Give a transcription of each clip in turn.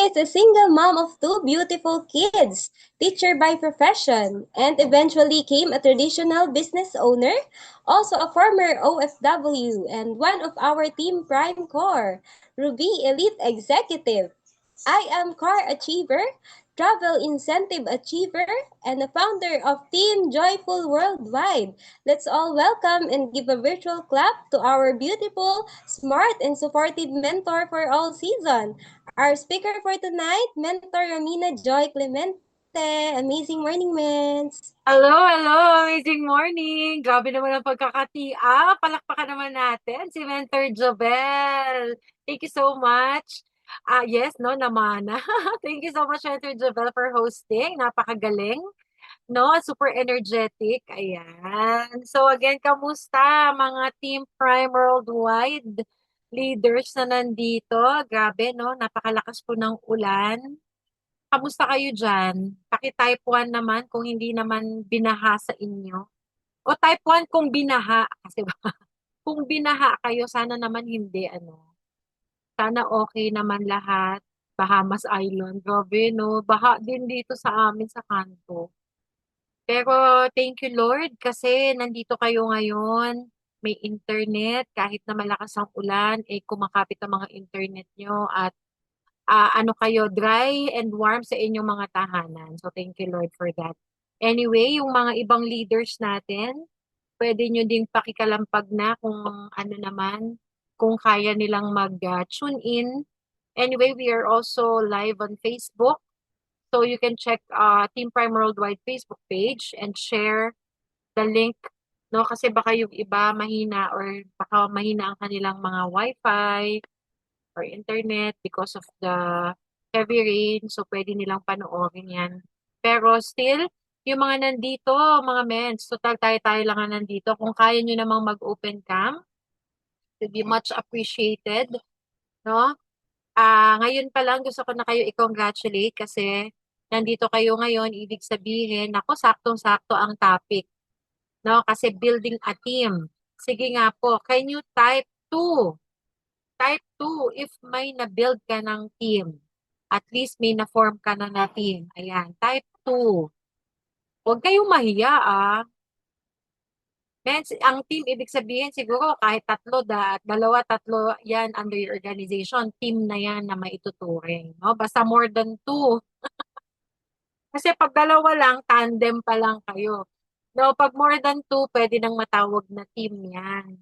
is a single mom of two beautiful kids, teacher by profession, and eventually became a traditional business owner, also a former OFW, and one of our Team Prime Core, Ruby Elite Executive. I am Car Achiever, Travel Incentive Achiever, and the founder of Team Joyful Worldwide. Let's all welcome and give a virtual clap to our beautiful, smart, and supportive mentor for all season. Our speaker for tonight, Mentor Romina Joy Clemente. Amazing morning, Mens! Hello, hello! Amazing morning! Grabe naman ang pagkakatia. Palakpakan naman natin si Mentor Jobel. Thank you so much. Yes, no, namana. Thank you so much, Mentor Jobel, for hosting. Napakagaling, no? Super energetic. Ayan. So again, kamusta mga Team Prime Worldwide leaders na nandito? Grabe, no? Napakalakas po ng ulan. Kamusta kayo dyan? Paki-type 1 naman kung hindi naman binaha sa inyo. O type 1 kung binaha. Kasi ba, kung binaha kayo, sana naman hindi, ano. Sana okay naman lahat. Bahamas Island. Grabe, no? Baha din dito sa amin sa kanto. Pero thank you Lord kasi nandito kayo ngayon. May internet. Kahit na malakas ang ulan, eh kumakapit ang mga internet nyo at ano kayo, dry and warm sa inyong mga tahanan. So thank you Lord for that. Anyway, yung mga ibang leaders natin, pwede nyo ding pakikalampag na kung ano naman, kung kaya nilang mag-tune in. Anyway, we are also live on Facebook. So you can check Team Prime Worldwide Facebook page and share the link. No, kasi baka yung iba mahina or baka mahina ang kanilang mga wifi or internet because of the heavy rain. So, pwede nilang panoorin yan. Pero still, yung mga nandito, mga mens, total tayo-tayo lang ang nandito. Kung kaya nyo namang mag-open cam, to be much appreciated. No? Ngayon pa lang gusto ko na kayo i-congratulate kasi nandito kayo ngayon, ibig sabihin, ako, saktong-sakto ang topic. No? Kasi building a team. Sige nga po, can you type 2? Type 2 if may na-build ka ng team. At least may na-form ka na team. Ayan, type 2. Huwag kayong mahiya Means, ang team, ibig sabihin siguro kahit tatlo, dalawa, tatlo yan under your organization, team na yan na maituturing. No? Basta more than two. Kasi pag dalawa lang, tandem pa lang kayo. No, pag more than two, pwede nang matawag na team yan.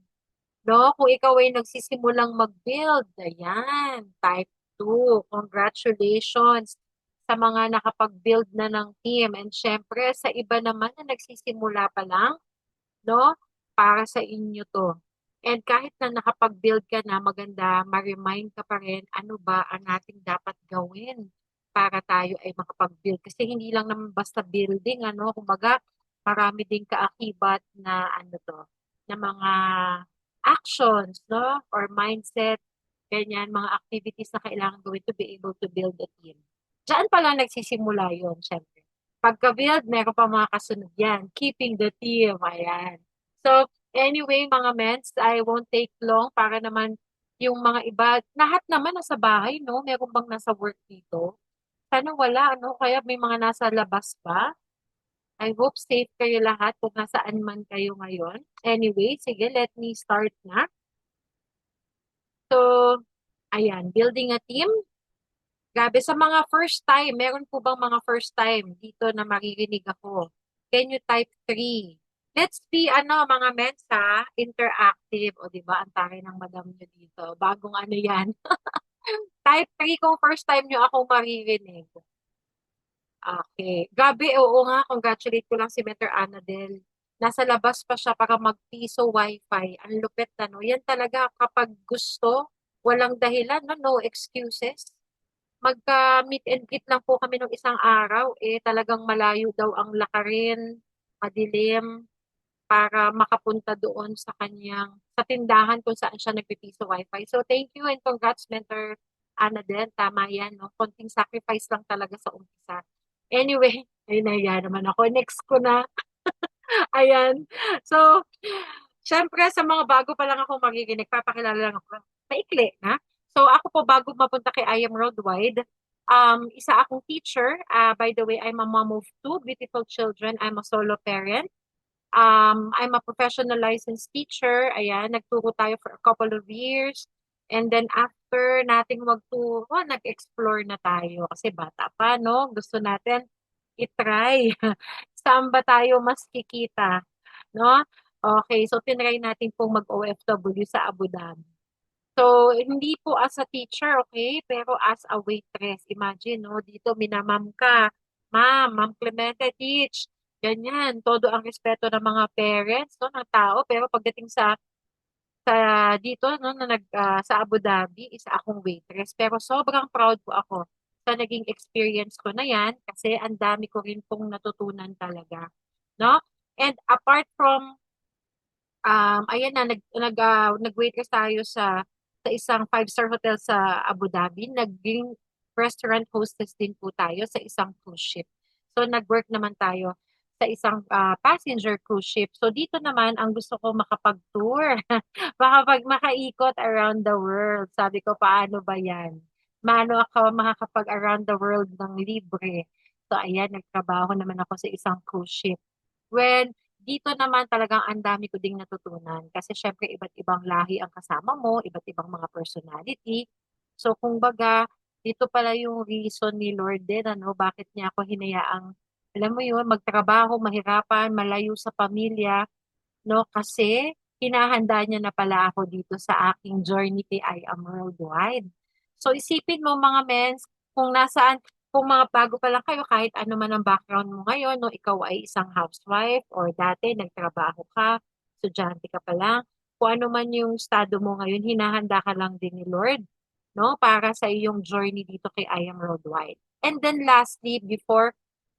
No, kung ikaw ay nagsisimulang mag-build, ayan, type 2. Congratulations sa mga nakapag-build na ng team. And syempre, sa iba naman na nagsisimula pa lang, no, para sa inyo to. And kahit na nakapag-build ka na, maganda, ma-remind ka pa rin ano ba ang ating dapat gawin para tayo ay makapag-build. Kasi hindi lang naman basta building, ano, kumbaga, marami ding kaakibat na ano to, na mga actions, no? Or mindset, ganyan, mga activities na kailangan gawin to be able to build a team. Diyan pa lang nagsisimula yun, syempre. Pagka-build, meron pa mga kasunod yan. Keeping the team, ayan. So, anyway, mga mens, I won't take long para naman yung mga iba, lahat naman nasa bahay, no? Meron bang nasa work dito? Sana wala, ano? Kaya may mga nasa labas pa. I hope safe kayo lahat kung nasaan man kayo ngayon. Anyway, sige, let me start na. So, ayan, building a team. Grabe, sa mga first time, meron po bang mga first time dito na maririnig ako? Can you type 3? Let's be, ano, mga mensa, interactive. O, di ba, ang taray ng madam nyo dito. Bagong ano yan. Type 3 kung first time nyo akong maririnig. Okay. Grabe, oo nga, congratulate ko lang si Mentor Annadel. Nasa labas pa siya para mag-piso wifi. Ang lupit na, no? Yan talaga, kapag gusto, walang dahilan, no? No excuses. Magka-meet and greet lang po kami nung isang araw, eh talagang malayo daw ang lakarin, madilim, para makapunta doon sa kanyang, sa tindahan kung saan siya nagpipiso wifi. So thank you and congrats, Mentor Annadel. Tama yan, no? Konting sacrifice lang talaga sa umpisa. Anyway, ay naiya naman ako. Next ko na. Ayan. So, syempre sa mga bago pa lang ako magiginig, papakilala lang ako. Maikli, na. So, ako po bago mapunta kay I Am Worldwide, Isa akong teacher. By the way, I'm a mom of two beautiful children. I'm a solo parent. I'm a professional licensed teacher. Ayan, nagturo tayo for a couple of years. And then after nating magturo, nag-explore na tayo. Kasi bata pa, no? Gusto natin i-try. Saan ba tayo mas kikita? No? Okay, so tinry natin pong mag-OFW sa Abu Dhabi. So, hindi po as a teacher, okay? Pero as a waitress. Imagine, no? Dito minamam ka. Ma'am Clemente, teach. Ganyan. Todo ang respeto ng mga parents, no, ng tao. Pero pagdating sa dito, no, sa Abu Dhabi, isa akong waitress. Pero sobrang proud po ako sa naging experience ko na yan kasi ang dami ko rin pong natutunan talaga. No? And apart from ayan na nag-waitress tayo sa isang five-star hotel sa Abu Dhabi. Naging restaurant hostess din po tayo sa isang cruise ship. So nag-work naman tayo sa isang passenger cruise ship. So dito naman ang gusto ko makapag-tour, makaikot around the world. Sabi ko, paano ba 'yan? Maano ako makakapag around the world ng libre? So ayan, nagtrabaho naman ako sa isang cruise ship. When dito naman talagang ang dami ko ding natutunan kasi syempre iba't ibang lahi ang kasama mo, iba't ibang mga personality. So kumbaga, dito pala yung reason ni Lord din, ano, bakit niya ako hinayaang, alam mo yun, magtrabaho, mahirapan, malayo sa pamilya, no? Kasi hinahanda niya na pala ako dito sa aking journey kay I Am Worldwide. So isipin mo mga mens, kung nasaan, kung mga bago pa lang kayo, kahit ano man ang background mo ngayon, no, ikaw ay isang housewife or dati nagtrabaho ka, estudyante ka pa lang, kung ano man yung estado mo ngayon, hinahanda ka lang din ni Lord, no, para sa iyong journey dito kay I Am Worldwide. And then lastly, before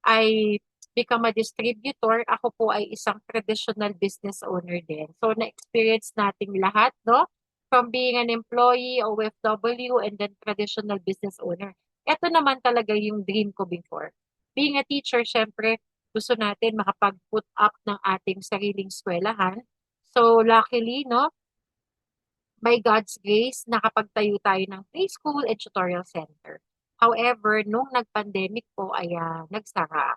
I become a distributor, ako po ay isang traditional business owner din. So, na-experience nating lahat, no? From being an employee, OFW, and then traditional business owner. Ito naman talaga yung dream ko before. Being a teacher, syempre, gusto natin makapag-put up ng ating sariling eskwelahan. So, luckily, no, by God's grace, nakapagtayo tayo ng preschool and tutorial center. However, nung nag-pandemic po, ay nagsara.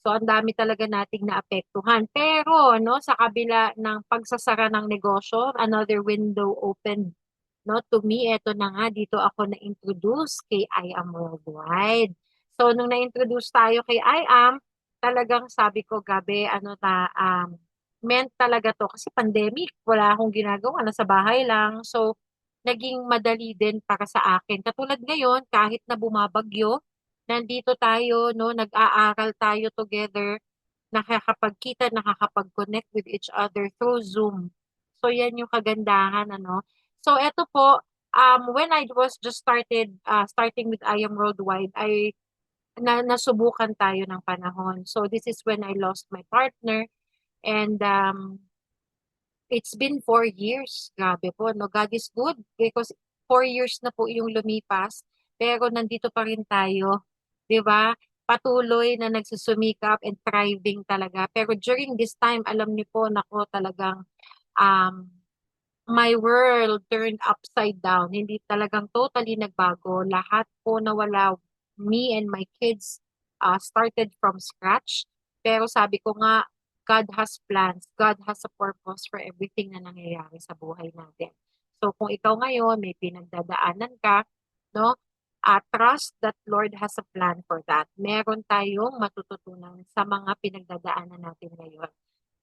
So, ang dami talaga nating naapektuhan. Pero, no, sa kabila ng pagsasara ng negosyo, another window opened, no, to me. Eto na nga, dito ako na-introduce kay I Am Worldwide. So, nung na-introduce tayo kay I Am, talagang sabi ko, gabi, ano na, meant talaga to. Kasi pandemic, wala akong ginagawa, nasa bahay lang. So, naging madali din para sa akin. Katulad ngayon, kahit na bumabagyo, nandito tayo, no, nag-aaral tayo together, nakakapagkita, nakakapag-connect with each other through Zoom. So, yan yung kagandahan, ano. So, eto po, when I was just starting with I Am Worldwide, nasubukan tayo ng panahon. So, this is when I lost my partner and it's been 4 years. Grabe po, no? God is good because 4 years na po yung lumipas, pero nandito pa rin tayo, di ba? Patuloy na nagsusumikap and thriving talaga. Pero during this time, alam niyo po, nako talagang um, my world turned upside down. Hindi talagang totally nagbago. Lahat po nawala. Me and my kids started from scratch. Pero sabi ko nga, God has plans. God has a purpose for everything na nangyayari sa buhay natin. So kung ikaw ngayon may pinagdadaanan ka, no? Trust that Lord has a plan for that. Meron tayong matututunan sa mga pinagdadaanan natin ngayon.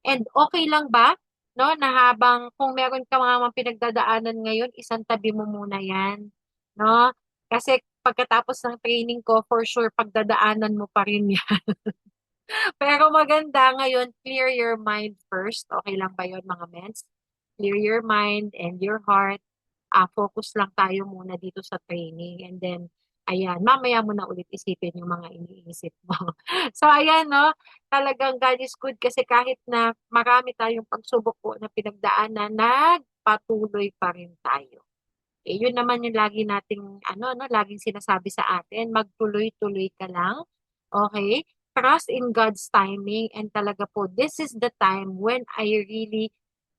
And okay lang ba, no, na habang kung meron ka mga pinagdadaanan ngayon, isang tabi mo muna yan, no? Kasi pagkatapos ng training ko, for sure, pagdadaanan mo pa rin yan. Pero maganda ngayon, clear your mind first. Okay lang ba yun, mga mens? Clear your mind and your heart. Focus lang tayo muna dito sa training. And then, ayan, mamaya mo na ulit isipin yung mga iniisip mo. So, ayan, no? Talagang God is good kasi kahit na marami tayong pagsubok po na pinagdaanan, nagpatuloy pa rin tayo. Yun naman yung lagi nating, ano, no, laging sinasabi sa atin, magtuloy-tuloy ka lang. Okay? Trust in God's timing and talaga po, this is the time when I really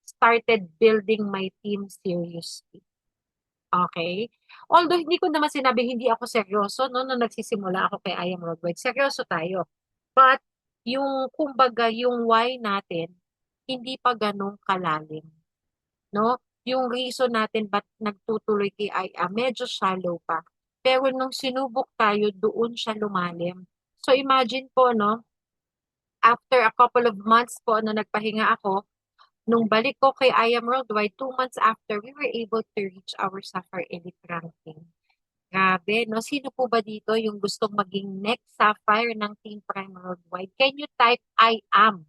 started building my team seriously. Okay? Although hindi ko naman sinabi hindi ako seryoso no nung nagsisimula ako kay I Am Worldwide. Seryoso tayo. But yung kumbaga yung why natin hindi pa ganun kalalim, no? Yung reason natin ba't nagtutuloy kay I Am medyo shallow pa. Pero nung sinubok tayo, doon siya lumalim. So imagine po, no, after a couple of months po na nagpahinga ako, nung balik ko kay I Am Worldwide, 2 months after, we were able to reach our Sapphire Elite ranking. Grabe, no? Sino po ba dito yung gustong maging next Sapphire ng Team Prime Worldwide? Can you type I am?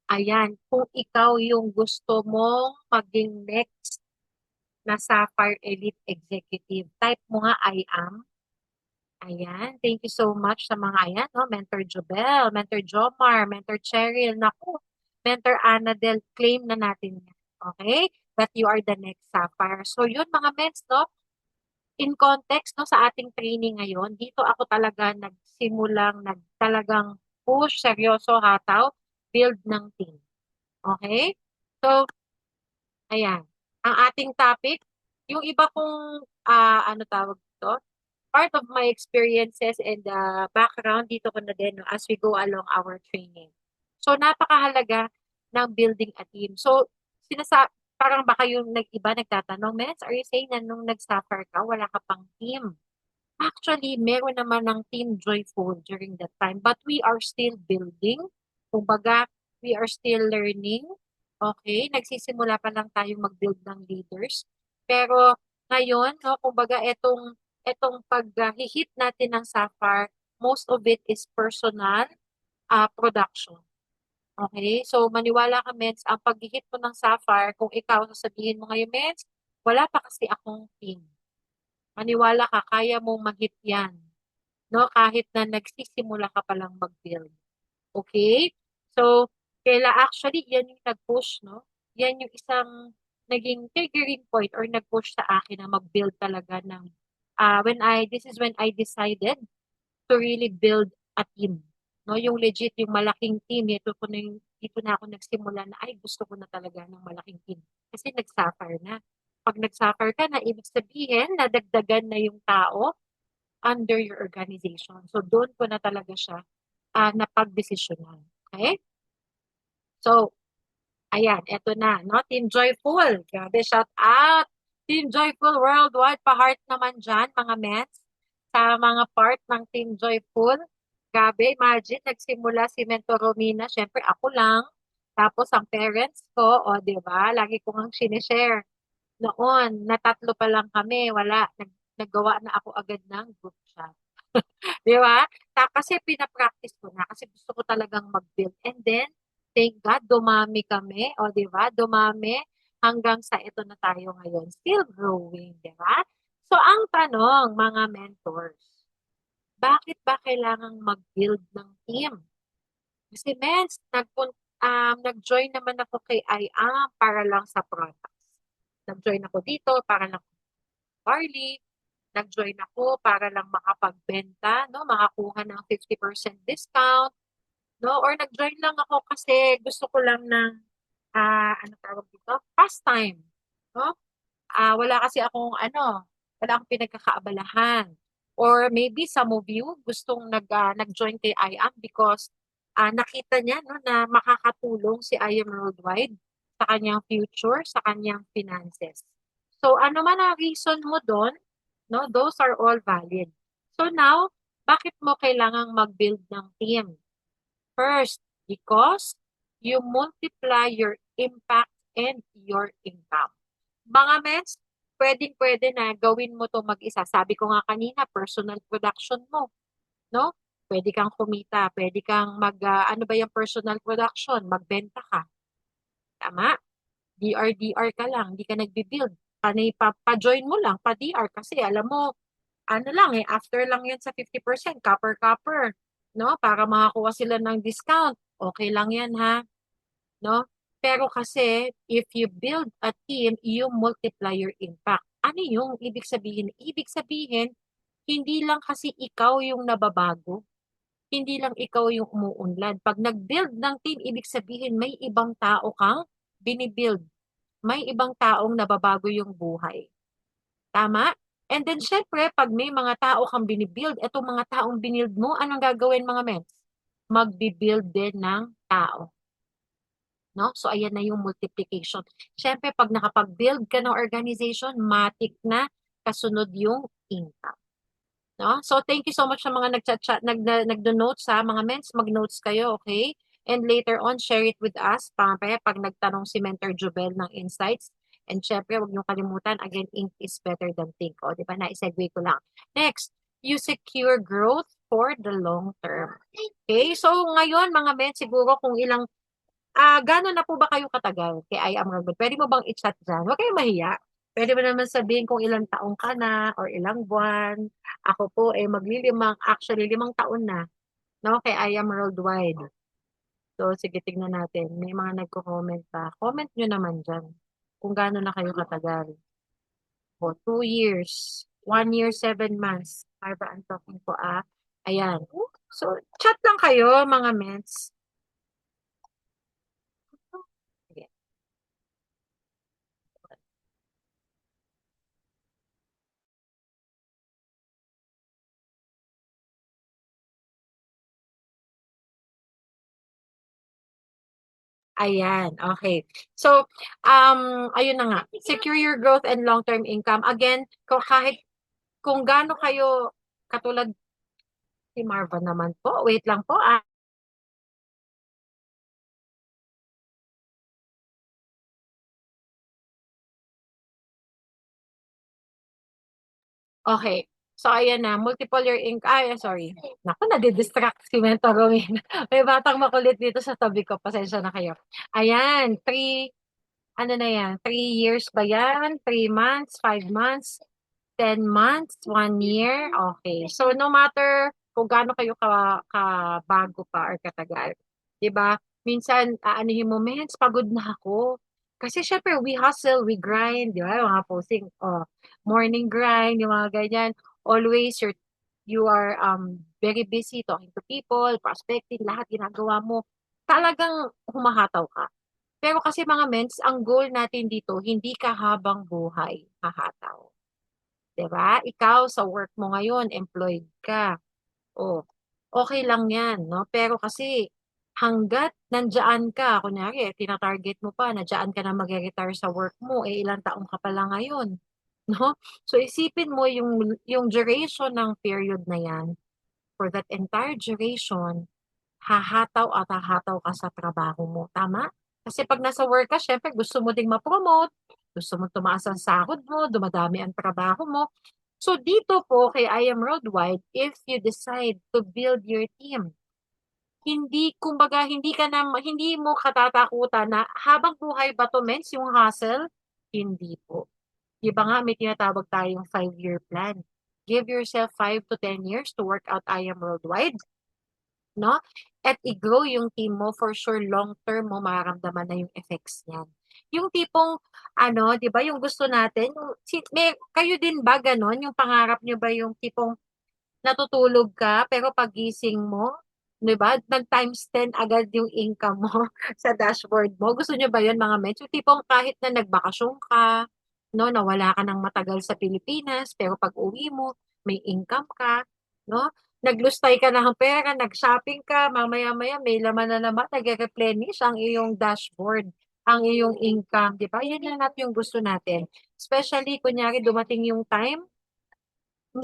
Ayan, kung ikaw yung gusto mong maging next na Sapphire Elite Executive, type mo nga I am. Ayan, thank you so much sa mga ayan, no? Mentor Jobel, Mentor Jomar, Mentor Cheryl, naku, Mentor Annadel, claim na natin yan. Okay? That you are the next Sapphire. So yun mga mens, no? In context, no, sa ating training ngayon, dito ako talaga nagsimulang, talagang push, seryoso, hataw, build ng team. Okay? So, ayan. Ang ating topic, yung iba kong, ano tawag dito, part of my experiences and background dito ko na din no, as we go along our training. So, napakahalaga ng building a team. So, parang baka yung iba nagtatanong, Mens, are you saying na nung nag-suffer ka, wala ka pang team? Actually, meron naman ng Team Joyful during that time, but we are still building. Kumbaga, we are still learning. Okay, nagsisimula pa lang tayong mag-build ng leaders. Pero ngayon, no, kumbaga, etong pag-hit natin ng Sapphire, most of it is personal production. Okay, so maniwala ka, Mens, ang pag-hit mo ng Sapphire, kung ikaw sasabihin mo ngayon, Mens, wala pa kasi akong team. Maniwala ka, kaya mong mag-hit yan. No? Kahit na nagsisimula ka palang mag-build. Okay? So, actually, yan yung nag-push, no? Yan yung isang naging triggering point or nag-push sa akin na mag-build talaga ng, this is when I decided to really build a team. No? Yung legit, yung malaking team, dito na ako nagsimula na, ay, gusto ko na talaga ng malaking team. Kasi nag-suffer na. Pag nag-suffer ka na, ibig sabihin, nadagdagan na yung tao under your organization. So, doon ko na talaga siya napag-desisyonan. Okay? So, ayan, eto na, no? Team Joyful. Grabe, shout out! Team Joyful Worldwide, pa-heart naman dyan, mga mens. Sa mga part ng Team Joyful. Grabe, imagine, nagsimula si Mentor Romina. Siyempre, ako lang. Tapos, ang parents ko, o, di ba? Lagi ko ngang sinishare. Noon, na tatlo pa lang kami, wala. Naggawa na ako agad ng group chat. Di ba? Kasi pinapractice ko na kasi gusto ko talagang mag-build. And then, thank God, dumami kami. O, di ba? Dumami hanggang sa ito na tayo ngayon. Still growing, di ba? So, ang tanong, mga mentors, bakit ba kailangang mag-build ng team? Kasi, mens, nag-join naman ako kay IAM para lang sa products. Nag-join ako dito para lang barley. Nag-join ako para lang makapagbenta, no? Makakuha ng 50% discount, no? Or nag-join lang ako kasi gusto ko lang ng, ano tawag dito? Pastime, no? Wala kasi wala akong pinagkakaabalahan. Or maybe some of you gustong nag-join kay IAM because nakita niya no, na makakatulong si IAM Worldwide sa kanyang future, sa kanyang finances. So ano man ang reason mo doon, no, those are all valid. So now, bakit mo kailangang mag-build ng team? First, because you multiply your impact and your income. Mga mens, pwedeng-pwede na gawin mo to mag-isa. Sabi ko nga kanina, personal production mo, no? Pwede kang kumita, pwede kang ano ba yung personal production? Magbenta ka. Tama? DR ka lang, hindi ka nagbi-build. Pa-join mo lang, pa-DR kasi alam mo, ano lang after lang yan sa 50%, copper, no? Para makakuha sila ng discount. Okay lang yan ha, no? Pero kasi, if you build a team, you multiply your impact. Ano yung ibig sabihin? Ibig sabihin, hindi lang kasi ikaw yung nababago. Hindi lang ikaw yung umuunlad. Pag nag-build ng team, ibig sabihin may ibang tao kang binibuild. May ibang taong nababago yung buhay. Tama? And then, syempre, pag may mga tao kang binibuild, etong mga taong binild mo, anong gagawin mga mens? Magbibuild din ng tao. No? So, ayan na yung multiplication. Syempre, pag nakapag-build ka ng organization, matik na kasunod yung income. No? So, thank you so much sa mga nag-chat, nagdo-notes sa mga mens, mag-notes kayo, okay? And later on, share it with us. Pamaya, pag nagtanong si Mentor Jobel ng insights. And syempre, huwag niyo kalimutan, again, ink is better than think. O, di ba? Na-segue ko lang. Next, you secure growth for the long term. Okay? So, ngayon, mga men, siguro kung ilang gano'n na po ba kayo katagal kay I Am Robot? Pwede mo bang i-chat dyan? Huwag kayong mahiya. Pwede mo naman sabihin kung ilang taong ka na or ilang buwan. Ako po actually 5 taon na, no, kay I Am Worldwide. So, sige, tignan natin. May mga nagko-comment pa. Comment nyo naman dyan kung gaano na kayo katagal. O, 2 years, 1 year, 7 months. Barbara, ang talking po, Ayan. So, chat lang kayo, mga mens. Sige. Ayan, okay. So, ayun na nga, secure your growth and long-term income. Again, kahit kung gaano kayo, katulad si Marva naman po, wait lang po, Okay. So, ayan na, multiple year income, sorry. Naku, nadidistract si Mentor Rowena. May batang makulit dito sa tabi ko, pasensya na kayo. Ayan, 3 years ba yan? 3 months, 5 months? 10 months, 1 year. Okay. So, no matter kung gaano kayo kabago pa or katagal, 'di ba? Minsan, aanihin mo, mens, pagod na ako. Kasi syempre, we hustle, we grind, di ba? Yung mga posting, morning grind, yung mga ganyan. Always, you are very busy talking to people, prospecting, lahat ginagawa mo. Talagang humahataw ka. Pero kasi mga mens, ang goal natin dito, hindi ka habang buhay hahataw. 'Di ba? Ikaw sa work mo ngayon, employed ka. Oh, okay lang 'yan, no? Pero kasi hangga't nandiyan ka, kunyari, tina-target mo pa, nandiyan ka na magre-retire sa work mo, eh ilang taong ka pa lang ngayon, no? So isipin mo yung duration ng period na 'yan, for that entire duration, hahataw at hahataw ka sa trabaho mo, tama? Kasi pag nasa work ka, syempre gusto mo ding ma-promote, gusto mo tumaas ang sahod mo, dumadami ang trabaho mo. So dito po kay I Am Worldwide, if you decide to build your team, hindi mo katatakutan na habang buhay ba to, mens, yung hustle? Hindi po. Di ba nga may tinatawag tayong 5-year plan. Give yourself 5 to 10 years to work out I Am Worldwide, no? At i-grow yung team mo, for sure long term mo mararamdaman na yung effects niyan. Yung tipong ano, 'di ba, yung gusto natin, kayo din ba ganon? Yung pangarap niyo ba yung tipong natutulog ka pero pagising mo, 'di ba, nag times 10 agad yung income mo sa dashboard mo. Gusto niyo ba 'yun, mga mets? Yung tipong kahit na nagbakasyon ka, no, nawala ka ng matagal sa Pilipinas, pero pag-uwi mo, may income ka, no? Naglustay ka ng pera, nag-shopping ka, mamaya-maya may laman na naman, nagre-replenish ang iyong dashboard, ang iyong income, 'di ba? Yan lang natin yung gusto natin. Especially kunyari dumating yung time,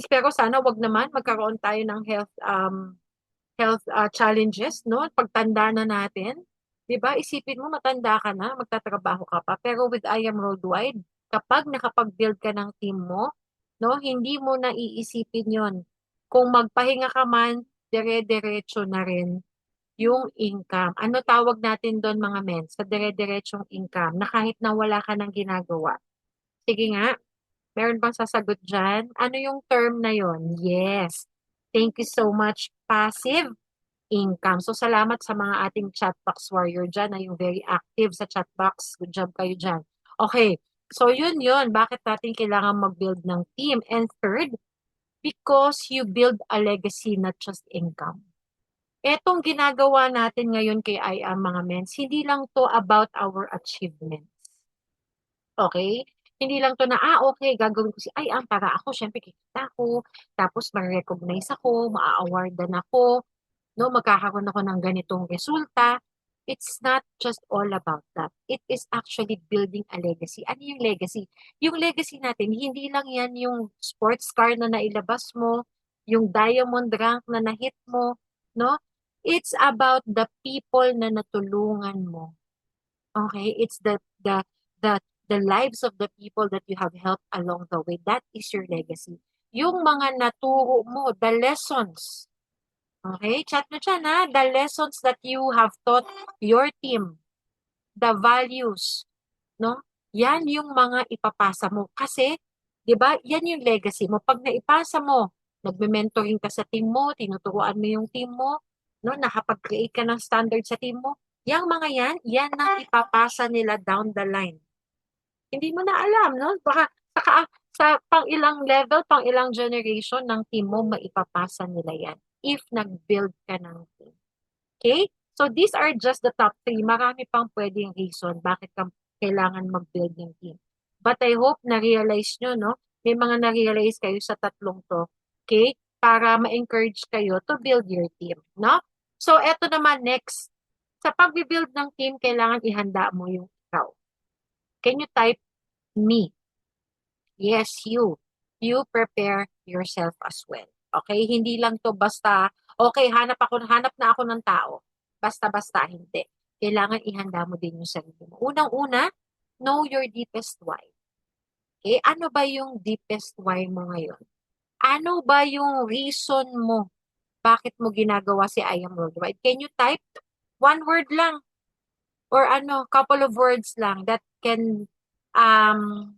pero sana wag naman magkaroon tayo ng health challenges, no? Pagtanda na natin, 'di ba? Isipin mo matanda ka na, magtatrabaho ka pa. Pero with I Am Worldwide, kapag nakapag-build ka ng team mo, no, hindi mo na iisipin 'yon. Kung magpahinga ka man, dire-diretso na rin yung income. Ano tawag natin doon, mga men? Sa dire-diretsong income, na kahit na wala ka ng ginagawa. Sige nga, meron bang sasagot dyan? Ano yung term na yon? Yes. Thank you so much. Passive income. So, salamat sa mga ating chatbox warrior dyan na yung very active sa chatbox. Good job kayo dyan. Okay. So, yun. Bakit natin kailangan mag-build ng team? And third, because you build a legacy, not just income. Etong ginagawa natin ngayon kay IA, mga mens, hindi lang to about our achievements. Okay? Hindi lang to na, okay, gagawin ko para ako, syempre kikita ako, tapos ma-recognize ako, maa-awardan ako, no, magkakaroon ako ng ganitong resulta. It's not just all about that. It is actually building a legacy. Ano yung legacy? Yung legacy natin, hindi lang yan yung sports car na nailabas mo, yung diamond rank na na-hit mo, no? It's about the people na natulungan mo. Okay? It's the the lives of the people that you have helped along the way. That is your legacy. Yung mga naturo mo, the lessons. Okay? Chat na dyan, ha? The lessons that you have taught your team, the values, no? Yan yung mga ipapasa mo. Kasi, di ba, yan yung legacy mo. Pag naipasa mo, nagme-mentoring ka sa team mo, tinuturuan mo yung team mo, no? Nakapag-create ka ng standard sa team mo, yung mga yan, yan na ipapasa nila down the line. Hindi mo na alam, no? Baka sa pang ilang level, pang ilang generation ng team mo, maipapasa nila yan if nag-build ka ng team. Okay? So these are just the top 3. Marami pang pwedeng reason bakit ka kailangan mag-build ng team. But I hope na-realize nyo, no? May mga na-realize kayo sa tatlong to. Okay? Para ma-encourage kayo to build your team, no? So eto naman next. Sa pag-build ng team, kailangan ihanda mo yung ikaw. Can you type me? Yes, you. You prepare yourself as well. Okay? Hindi lang to basta, okay, hanap na ako ng tao. Basta-basta, hindi. Kailangan ihanda mo din yung sarili mo. Unang-una, know your deepest why. Okay? Ano ba yung deepest why mo ngayon? Ano ba yung reason mo? Bakit mo ginagawa si I Am Worldwide? Can you type one word lang? Or couple of words lang that can um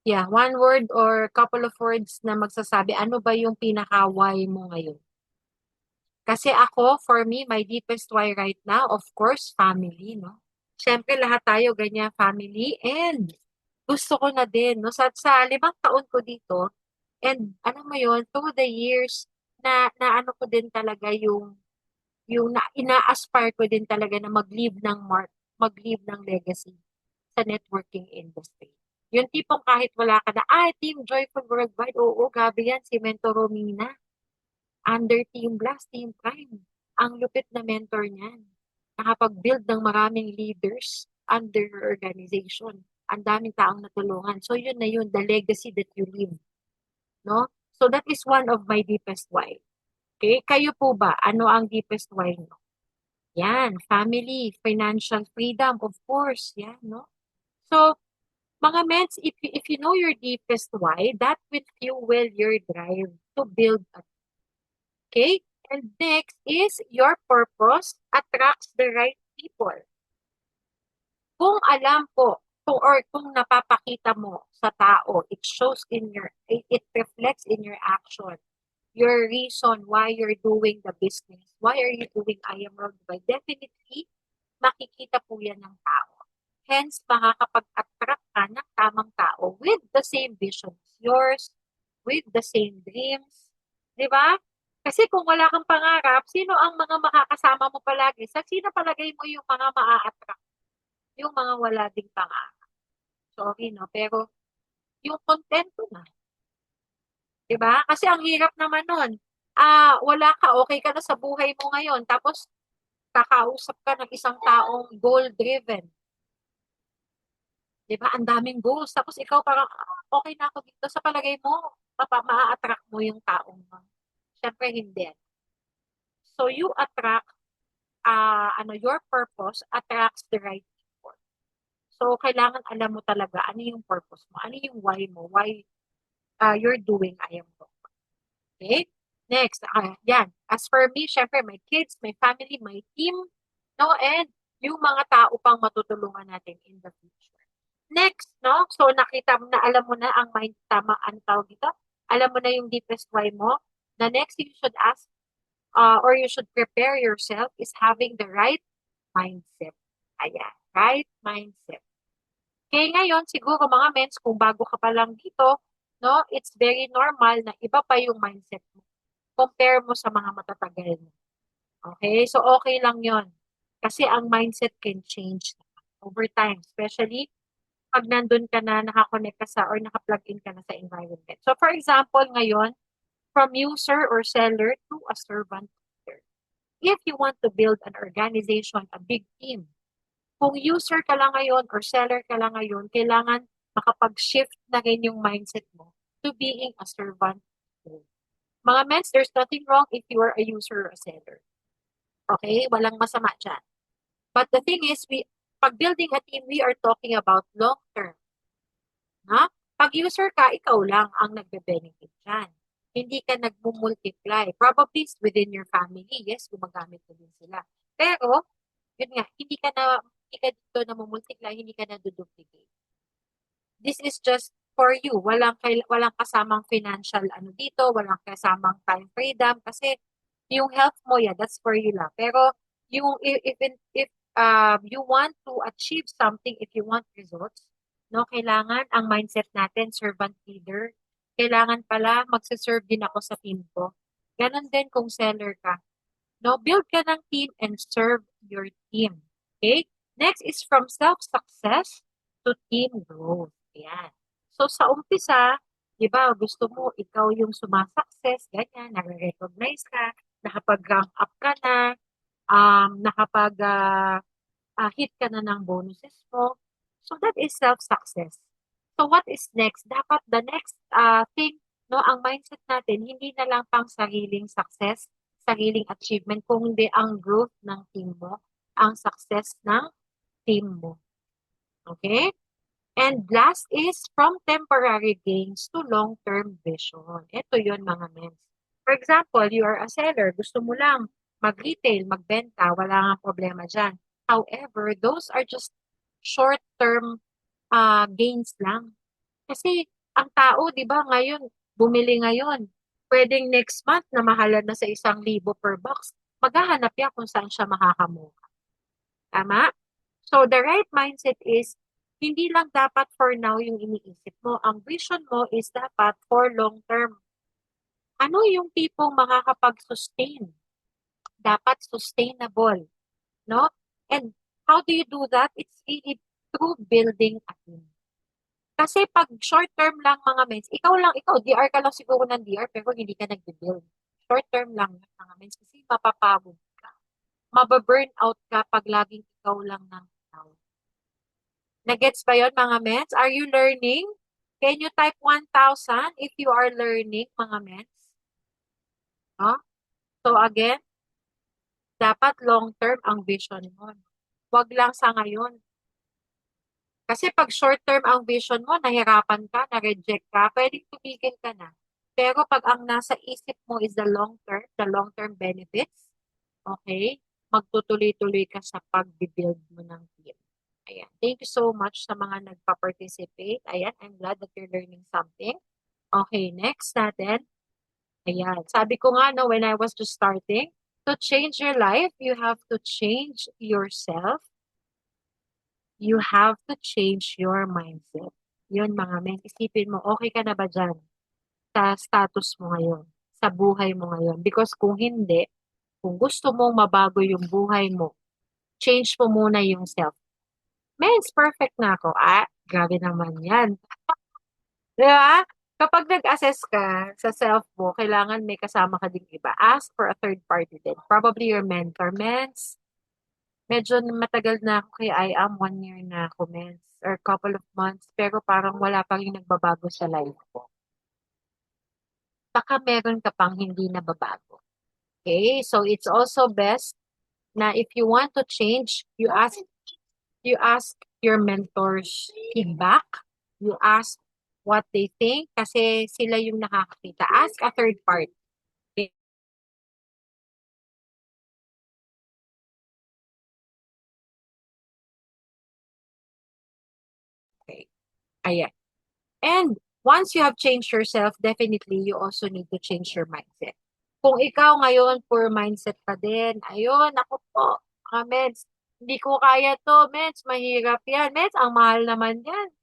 yeah, one word or couple of words na magsasabi, ano ba yung pinaka-why mo ngayon? Kasi ako, for me, my deepest why right now, of course, family, no? Siyempre, lahat tayo ganyan, family. And gusto ko na din, no? Sa 5 taon ko dito, and ano mo yun, through the years, na ano ko din talaga yung ina-aspire ko din talaga na mag-leave ng mark, mag-leave ng legacy sa networking industry. Yung tipong kahit wala ka na, Team Joyful Worldwide, oo, gabi yan, si Mentor Romina. Under Team Blast, Team Prime. Ang lupit na mentor niyan. Nakapag-build ng maraming leaders under her organization. Ang daming taong natulungan. So yun na yun, the legacy that you leave. No? So that is one of my deepest why. Okay? Kayo po ba? Ano ang deepest why nyo? Yan, family, financial freedom, of course. Yan, no? So, mga mens, if you know your deepest why, that will fuel your drive to build a. Okay? And next is your purpose attracts the right people. Kung alam po, kung napapakita mo sa tao, it reflects in your action, your reason why you're doing the business, why are you doing I Am Worldwide, definitely, makikita po yan ng tao. Hence, makakapag-attract ka ng tamang tao with the same vision as yours, with the same dreams. Di ba? Kasi kung wala kang pangarap, sino ang mga makakasama mo palagi? Sa sino palagay mo yung mga maa-attract? Yung mga wala ding pangarap. Sorry, no? Pero yung kontento na. Di ba? Kasi ang hirap naman nun. Wala ka, okay ka na sa buhay mo ngayon. Tapos, kakausap ka ng isang taong goal-driven. Di ba? Ang daming goals. Tapos ikaw parang, okay na ako dito. Sa palagay mo, maa-attract mo yung taong mo. Siyempre, hindi. So, you attract, your purpose attracts the right people. So, kailangan alam mo talaga ano yung purpose mo, ano yung why mo, why you're doing I Am Worldwide. Okay? Next, yan. As for me, syempre, my kids, my family, my team, no, and yung mga tao pang matutulungan natin in the future. Next, no? So, nakita mo na, alam mo na ang mind, tama, ang tawag dito? Alam mo na yung deepest why mo. The next thing you should ask, or you should prepare yourself is having the right mindset. Ayan, right mindset. Kaya ngayon, siguro mga mens, kung bago ka pa lang dito, no, it's very normal na iba pa yung mindset mo. Compare mo sa mga matatagal mo. Okay? So, okay lang yon. Kasi ang mindset can change over time. Especially, pag nandun ka na, nakakonect ka sa or naka-plug in ka na sa environment. So for example, ngayon, from user or seller to a servant leader. If you want to build an organization, a big team, kung user ka lang ngayon or seller ka lang ngayon, kailangan makapag-shift na rin yung mindset mo to being a servant leader. Mga mens, there's nothing wrong if you are a user or a seller. Okay? Walang masama dyan. But the thing is, pag building a team, we are talking about long-term. Ha? Pag user ka, ikaw lang ang nagbe-benefit dyan. Hindi ka nagmumultiply. Probably within your family, yes, gumagamit na din sila. Pero, yun nga, hindi ka dito na mumultiply, hindi ka na duplicate. This is just for you. Walang kasamang financial dito, walang kasamang time freedom kasi yung health mo yan, that's for you lang. Pero yung if you want to achieve something, if you want results, no, kailangan ang mindset natin servant leader. Kailangan pala magse-serve din ako sa team ko. Ganon din kung seller ka. No, build ka ng team and serve your team. Okay? Next is from self-success to team growth. Ayan. So sa umpisa, di ba, gusto mo ikaw yung sumasuccess, ganyan, nare-recognize ka, nakapag-rank up ka na, hit ka na ng bonuses mo. So that is self-success. So what is next? Dapat the next thing, no, ang mindset natin, hindi na lang pang sariling success, sariling achievement, kundi ang growth ng team mo, ang success ng team mo. Okay? And last is from temporary gains to long-term vision. Ito yun mga mens. For example, you are a seller, gusto mo lang mag-retail, magbenta, wala nga problema dyan. However, those are just short-term gains lang. Kasi ang tao, di ba, ngayon, bumili ngayon, pwedeng next month na mahalan na sa 1,000 per box, maghahanap yan kung saan siya makakamura. Tama? So the right mindset is, hindi lang dapat for now yung iniisip mo. Ang vision mo is dapat for long term. Ano yung tipong makakapag-sustain? Dapat sustainable. No? And how do you do that? It's really through building a team. Kasi pag short term lang mga mens, ikaw, DR ka lang siguro ng DR pero hindi ka nag-build. Short term lang mga mens kasi mapapagod ka. Mababurn out ka pag laging ikaw lang ng ikaw. Nagets ba yun mga mens? Are you learning? Can you type 1,000 if you are learning mga mens? No? So again, dapat long term ang vision mo. Huwag lang sa ngayon. Kasi pag short term ang vision mo, nahirapan ka, na-reject ka, pwedeng tumigil ka na. Pero pag ang nasa isip mo is the long term benefits, okay, magtutuloy-tuloy ka sa pag-build mo ng team. Ayan. Thank you so much sa mga nagpa-participate. Ayan, I'm glad that you're learning something. Okay, next natin. Ayan. Sabi ko nga, no, when I was just starting, to change your life, you have to change yourself. You have to change your mindset. Yun mga men, isipin mo, okay ka na ba dyan sa status mo ngayon, sa buhay mo ngayon? Because kung hindi, kung gusto mong mabago yung buhay mo, change mo muna yung self. Men's perfect na ako. Grabe naman yan. Di ba? Kapag nag-assess ka sa self mo, kailangan may kasama ka ding iba. Ask for a third party din. Probably your mentor. Men's, medyo matagal na ako kay I am 1 year na ako, men's. Or couple of months. Pero parang wala pa rin nagbabago sa life ko. Baka meron ka pang hindi nababago. Okay? So, it's also best na if you want to change, you ask your mentors feedback. You ask what they think kasi sila yung nakakakita. Ask a third party. Okay. Ayan. And once you have changed yourself, definitely you also need to change your mindset. Kung ikaw ngayon poor mindset pa din, ayun, ako po, meds, hindi ko kaya to, meds, mahirap yan, meds, ang mahal naman yan.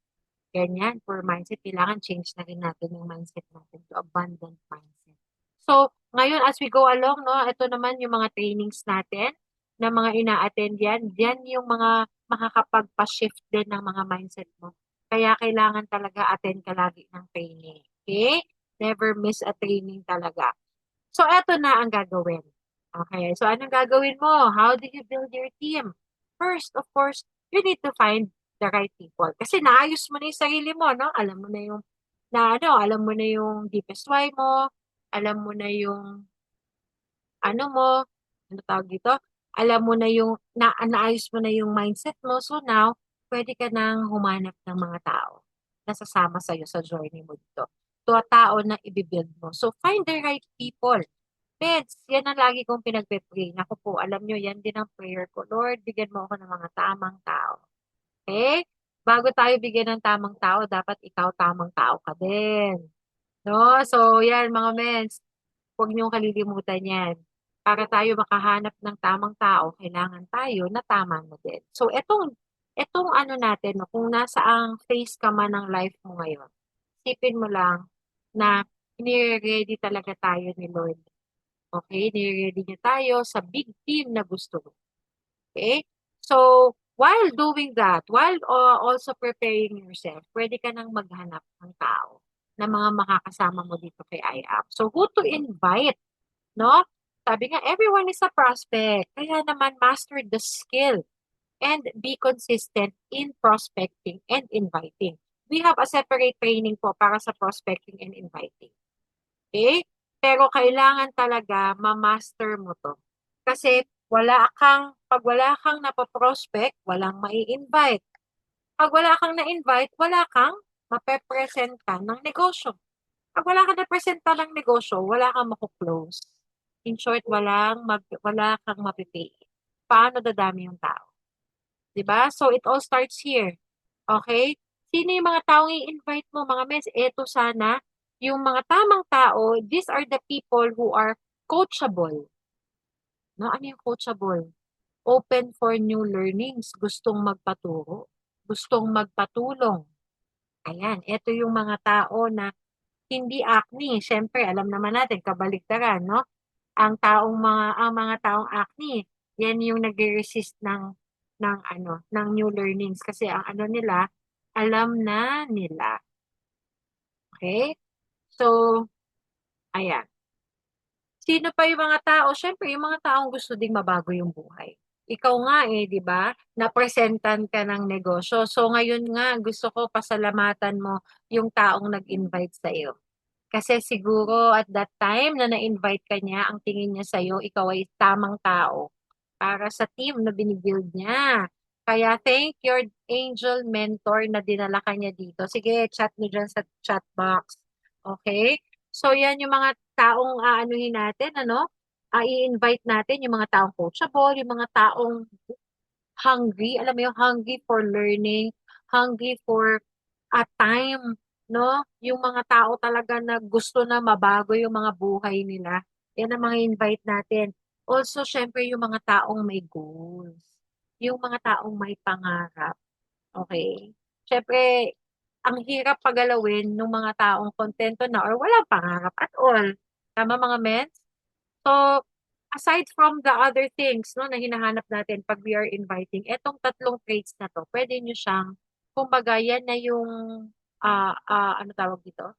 Ganyan, poor mindset, kailangan change na rin natin yung mindset natin to abundant mindset. So, ngayon as we go along, no, ito naman yung mga trainings natin na mga ina-attend yan. Yan yung mga makakapagpa-shift din ng mga mindset mo. Kaya kailangan talaga attend ka lagi ng training. Okay? Never miss a training talaga. So, eto na ang gagawin. Okay, so anong gagawin mo? How do you build your team? First, of course, you need to find the right people. Kasi naayos mo na yung sarili mo, no? Alam mo na yung, alam mo na yung deepest why mo, alam mo na yung, ano mo, ano tawag dito? Alam mo na yung, naayos mo na yung mindset mo. So now, pwede ka nang humanap ng mga tao na sasama sa'yo sa journey mo dito. To a tao na ibibuild mo. So find the right people. Peds, yan ang lagi kong pinagpe-pray. Naku po, alam nyo, yan din ang prayer ko. Lord, bigyan mo ako ng mga tamang tao. Okay? Bago tayo bigyan ng tamang tao, dapat ikaw tamang tao ka din. No? So, yan mga mens, huwag niyong kalilimutan yan. Para tayo makahanap ng tamang tao, kailangan tayo na tama na din. So, etong ano natin, no, kung nasaang phase ka man ng life mo ngayon, isipin mo lang na nire-ready talaga tayo ni Lord. Okay? Nire-ready niya tayo sa big team na gusto mo. Okay? So, while doing that, while also preparing yourself, pwede ka nang maghanap ng tao na mga makakasama mo dito kay IAP. So, who to invite, no? Sabi nga, everyone is a prospect. Kaya naman, master the skill and be consistent in prospecting and inviting. We have a separate training po para sa prospecting and inviting. Okay? Pero kailangan talaga ma-master mo to. Kasi pag wala kang napaprospect, walang mai-invite. Pag wala kang na-invite, wala kang mapepresenta ng negosyo. Pag wala kang na-presenta ng negosyo, wala kang makuklose. In short, wala kang mapipay. Paano dadami yung tao? 'Di ba? So it all starts here. Okay? Sino yung mga taong i-invite mo, mga mens? Eto sana, yung mga tamang tao, these are the people who are coachable. No? Ano yung coachable? Open for new learnings, gustong magpaturo, gustong magpatulong. Ayan, ito yung mga tao na hindi acne. Siyempre, alam naman natin, kabaligtaran, no? Ang mga taong acne, yan yung nagre-resist ng new learnings kasi ang ano nila, alam na nila. Okay? So, ayan. Sino pa yung mga tao? Siyempre, yung mga taong gusto ding mabago yung buhay. Ikaw nga di ba? Napresentan ka ng negosyo. So, ngayon nga, gusto ko pasalamatan mo yung taong nag-invite sa iyo. Kasi siguro at that time na na-invite ka niya, ang tingin niya sa'yo, ikaw ay tamang tao para sa team na binibuild niya. Kaya thank your angel mentor na dinala ka niya dito. Sige, chat niyo dyan sa chat box. Okay? So, yan yung mga taong aanuhin natin, ano? I-invite natin yung mga taong coachable, yung mga taong hungry, alam mo yung hungry for learning, hungry for a time, no? Yung mga tao talaga na gusto na mabago yung mga buhay nila. Yan ang mga invite natin. Also, syempre, yung mga taong may goals. Yung mga taong may pangarap. Okay? Syempre, ang hirap pagalawin ng mga taong kontento na or walang pangarap at all. Tama mga men? So, aside from the other things no, na hinahanap natin pag we are inviting, etong tatlong traits na to, pwede nyo siyang, kumbaga, yan na yung, ano tawag dito?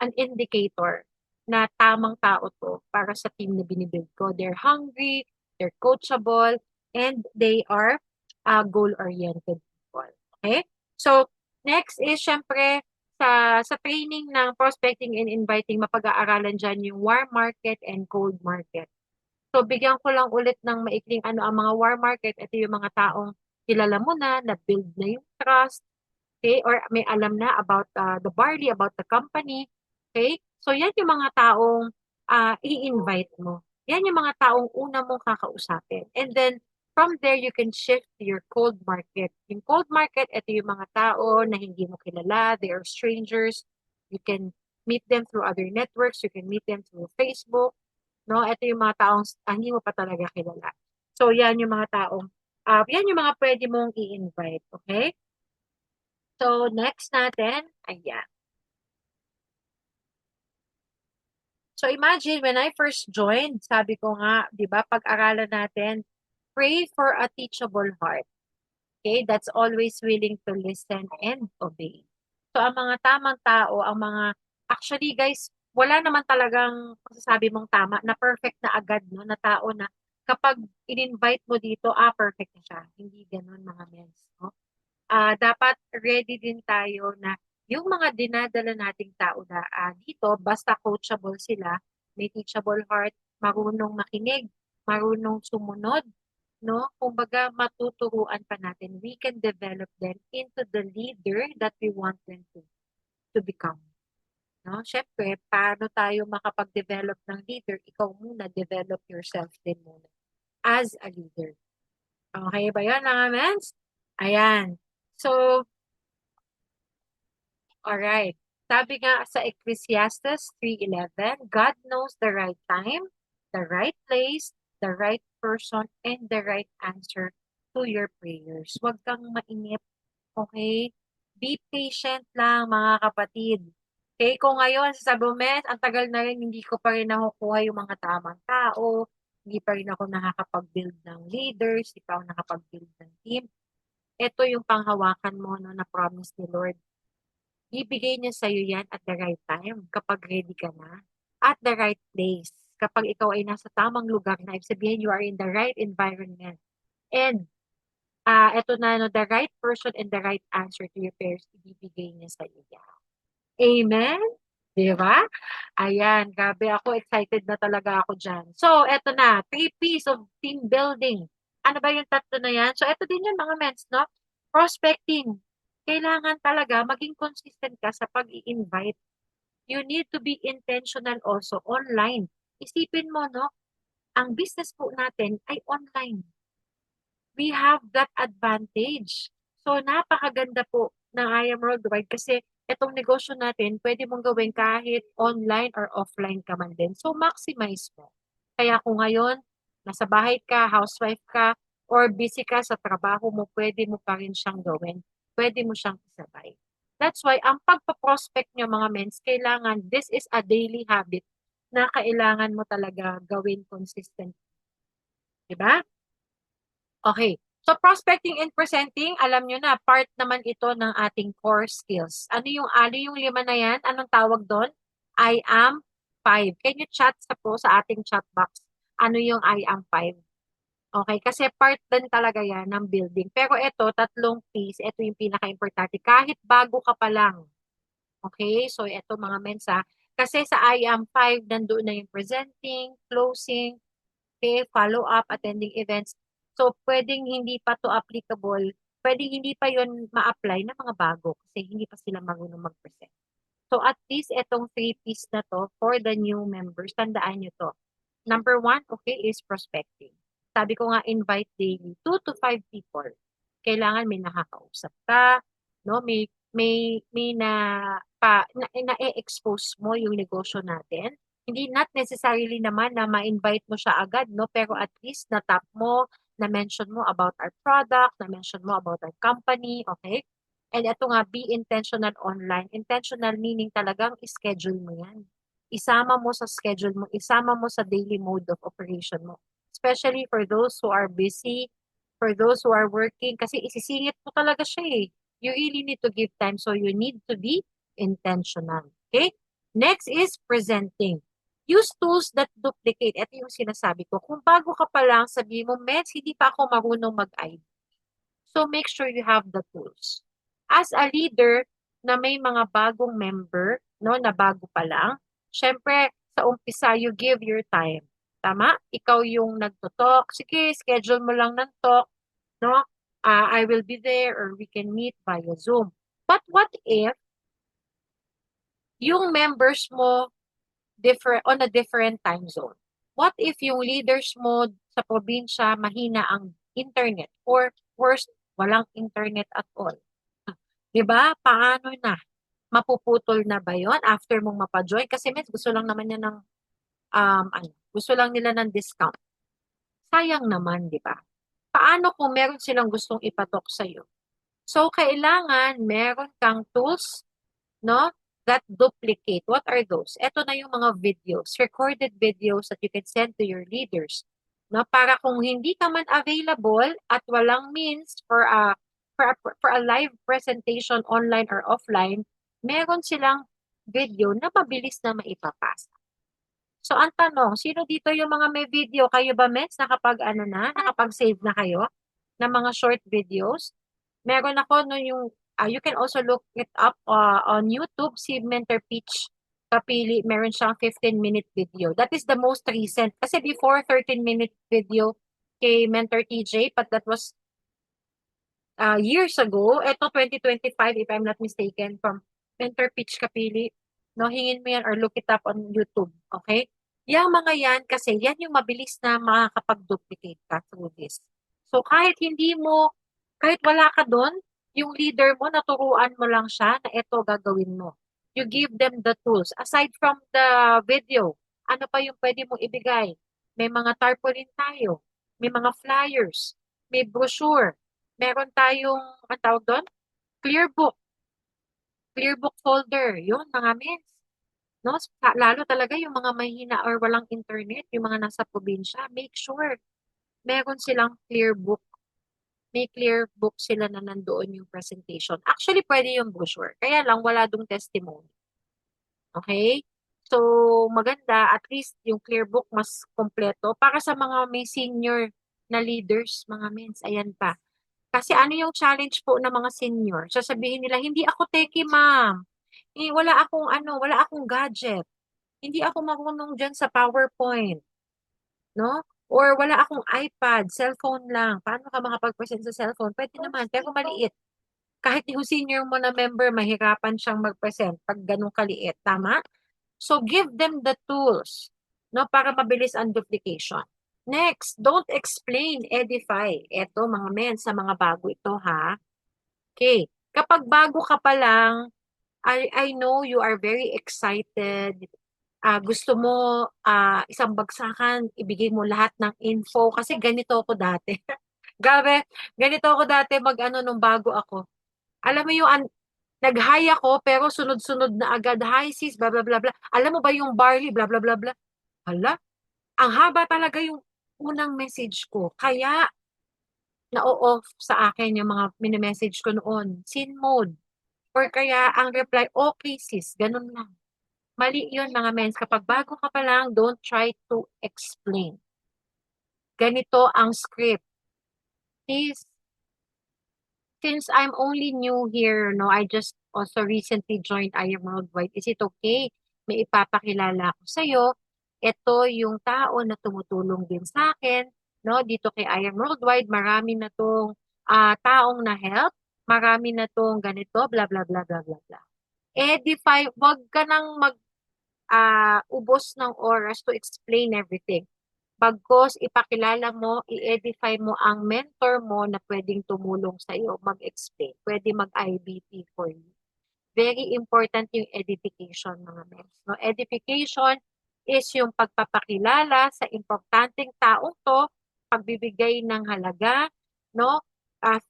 An indicator na tamang tao to para sa team na binibuild ko. They're hungry, they're coachable, and they are goal-oriented people. Okay? So, next is, syempre, sa training ng prospecting and inviting, mapag-aaralan dyan yung warm market and cold market. So, bigyan ko lang ulit ng maikling ano ang mga warm market. Ito yung mga taong kilala mo na build na yung trust, okay? Or may alam na about the barley, about the company, okay? So, yan yung mga taong i-invite mo. Yan yung mga taong una mong kakausapin. And then, from there, you can shift to your cold market. Yung cold market, ito yung mga tao na hindi mo kilala, they are strangers. You can meet them through other networks, you can meet them through Facebook, no? Ito yung mga taong hindi mo pa talaga kilala. So, yan yung mga taong, yan yung mga pwede mong i-invite, okay? So, next natin, ayan. So, imagine, when I first joined, sabi ko nga, di ba, pag-aralan natin, pray for a teachable heart. Okay? That's always willing to listen and obey. So, ang mga tamang tao, actually guys, wala naman talagang masasabi mong tama na perfect na agad, no, na tao na kapag in-invite mo dito, perfect na siya. Hindi gano'n mga mens, no? Dapat ready din tayo na yung mga dinadala nating tao na dito, basta coachable sila, may teachable heart, marunong makinig, marunong sumunod, no? Kumbaga, matuturuan pa natin. We can develop them into the leader that we want them to become. No? Siyempre, paano tayo makapag-develop ng leader? Ikaw muna, develop yourself din muna as a leader. Okay ba yan, mga mens? Ayan. So, alright. Sabi nga sa Ecclesiastes 3:11, God knows the right time, the right place, the right person, and the right answer to your prayers. Huwag kang mainip, okay? Be patient lang, mga kapatid. Okay, kung ngayon, sabi mo, Mes, ang tagal na rin, hindi ko pa rin nakukuha yung mga tamang tao, hindi pa rin ako nakakapag-build ng leaders, hindi pa ako nakapag-build ng team. Ito yung panghawakan mo, no, na promise ni Lord. Ibigay niya sa'yo yan at the right time, kapag ready ka na, at the right place. Kapag ikaw ay nasa tamang lugar na, ibig sabihin, you are in the right environment. And, eto na, no, the right person and the right answer to your prayers, ibibigay niya sa'yo yan. Amen? Di ba? Ayan, grabe ako, excited na talaga ako dyan. So, eto na, 3 P's of team building. Ano ba yung tatlo na yan? So, eto din yung mga mens, no? Prospecting. Kailangan talaga maging consistent ka sa pag-i-invite. You need to be intentional also online. Isipin mo, no? Ang business po natin ay online. We have that advantage. So, napakaganda po ng I Am Worldwide kasi itong negosyo natin, pwede mong gawin kahit online or offline ka man din. So, maximize mo. Kaya kung ngayon, nasa bahay ka, housewife ka, or busy ka sa trabaho mo, pwede mo pa rin siyang gawin. Pwede mo siyang isabay. That's why, ang pagpa-prospect nyo mga mens, kailangan, this is a daily habit na kailangan mo talaga gawin consistent. Diba? Okay. So, prospecting and presenting, alam nyo na, part naman ito ng ating core skills. Ano yung 5 na yan? Anong tawag doon? I am 5. Can you chat sa ating chat box? Ano yung I am 5? Okay, kasi part din talaga yan ng building. Pero ito, 3 P's, ito yung pinaka-importante. Kahit bago ka pa lang. Okay, so ito mga mensa. Kasi sa I am 5, nandoon na yung presenting, closing, okay, follow-up, attending events. So, pwedeng hindi pa to applicable, pwedeng hindi pa yon ma-apply ng mga bago kasi hindi pa sila marunong mag-present. So, at least itong 3 P's na to for the new members, tandaan nyo to. Number 1, okay, is prospecting. Sabi ko nga, invite daily, 2 to 5 people. Kailangan may nakakausap ka, no? May na-expose mo yung negosyo natin. Hindi not necessarily naman na ma-invite mo siya agad, no? Pero at least na-tap mo, na-mention mo about our product, na-mention mo about our company, okay? And ito nga, be intentional online. Intentional meaning talagang schedule mo yan. Isama mo sa schedule mo, isama mo sa daily mode of operation mo. Especially for those who are busy, for those who are working, kasi isisingit mo talaga siya eh. You really need to give time, so you need to be intentional. Okay? Next is presenting. Use tools that duplicate. Ito yung sinasabi ko. Kung bago ka pa lang, sabi mo, Mets, hindi pa ako marunong mag-ID. So make sure you have the tools. As a leader na may mga bagong member, no, na bago pa lang, syempre, sa umpisa, you give your time. Tama? Ikaw yung nagto-talk. Sige, schedule mo lang ng talk. No? I will be there or we can meet via Zoom. But what if yung members mo on a different time zone? What if yung leaders mo sa probinsya mahina ang internet or worst, walang internet at all? 'Di ba? Paano na? Mapuputol na ba 'yon after mong mapa-join? Kasi gusto lang naman niya ng gusto lang nila ng discount. Sayang naman, 'di ba? Paano kung meron silang gustong ipatok sa iyo? So kailangan meron kang tools, no? That duplicate. What are those? Ito na yung mga videos, recorded videos that you can send to your leaders. No, para kung hindi ka man available at walang means for a live presentation online or offline, meron silang video na mabilis na maipapasa. So, ang tanong, sino dito yung mga may video? Kayo ba, Mets? Nakapag-save na kayo ng mga short videos? Meron ako no yung, you can also look it up on YouTube, si Mentor Peach Kapili, meron siyang 15-minute video. That is the most recent. Kasi before, 13-minute video kay Mentor TJ, but that was years ago. Ito, 2025, if I'm not mistaken, from Mentor Peach Kapili. No, hingin mo yan or look it up on YouTube. Okay? Yung mga yan, kasi yan yung mabilis na makakapag-duplicate ka through this. So, kahit wala ka doon, yung leader mo, naturuan mo lang siya na ito gagawin mo. You give them the tools. Aside from the video, ano pa yung pwede mong ibigay? May mga tarpaulin tayo. May mga flyers. May brochure. Meron tayong, ang tawag doon? Clear book. Clear book folder. Yun, mga mens. No? Lalo talaga yung mga mahina or walang internet, yung mga nasa probinsya, make sure meron silang clear book. May clear book sila na nandoon yung presentation. Actually, pwede yung brochure. Kaya lang, wala dong testimony. Okay? So, maganda. At least yung clear book mas kompleto. Para sa mga may senior na leaders, mga mens. Ayan pa. Kasi ano yung challenge po ng mga senior? Sasabihin nila, hindi ako techie, ma'am. Wala akong gadget. Hindi ako marunong dyan sa PowerPoint, no? Or wala akong iPad, cellphone lang. Paano ka makapag-present sa cellphone? Pwede naman, pero maliit. Kahit yung senior mo na member, mahirapan siyang mag-present pag ganun kaliit. Tama? So, give them the tools, no, para mabilis ang duplication. Next, don't explain, edify. Ito, mga men, sa mga bago ito, ha? Okay. Kapag bago ka pa lang, I know you are very excited. Gusto mo isang bagsakan, ibigay mo lahat ng info. Kasi ganito ako dati. Grabe, ganito ako dati mag-ano nung bago ako. Alam mo yung nag-hi ako, pero sunod-sunod na agad, hi sis, bla bla bla bla. Alam mo ba yung barley, bla bla bla bla. Hala, ang haba talaga yung unang message ko. Kaya, na-off sa akin yung mga mini-message ko noon. Scene mode. Or kaya, ang reply, okay sis, ganun lang. Mali yun mga mens. Kapag bago ka pa lang, don't try to explain. Ganito ang script. Sis, since I'm only new here, no, I just also recently joined I Am Worldwide. Is it okay? May ipapakilala ako sa'yo. Ito yung tao na tumutulong din sa akin, no? Dito kay I Am Worldwide, marami na tong taong na help, marami na tong ganito, bla bla bla bla bla bla. Edify, wag ka nang ubos ng oras to explain everything. Bagkos ipakilala mo, i-edify mo ang mentor mo na pwedeng tumulong sa iyo mag-explain. Pwede mag-IBP for you. Very important yung edification, mga men. No, edification is yung pagpapakilala sa importanteng taong to, pagbibigay ng halaga, no?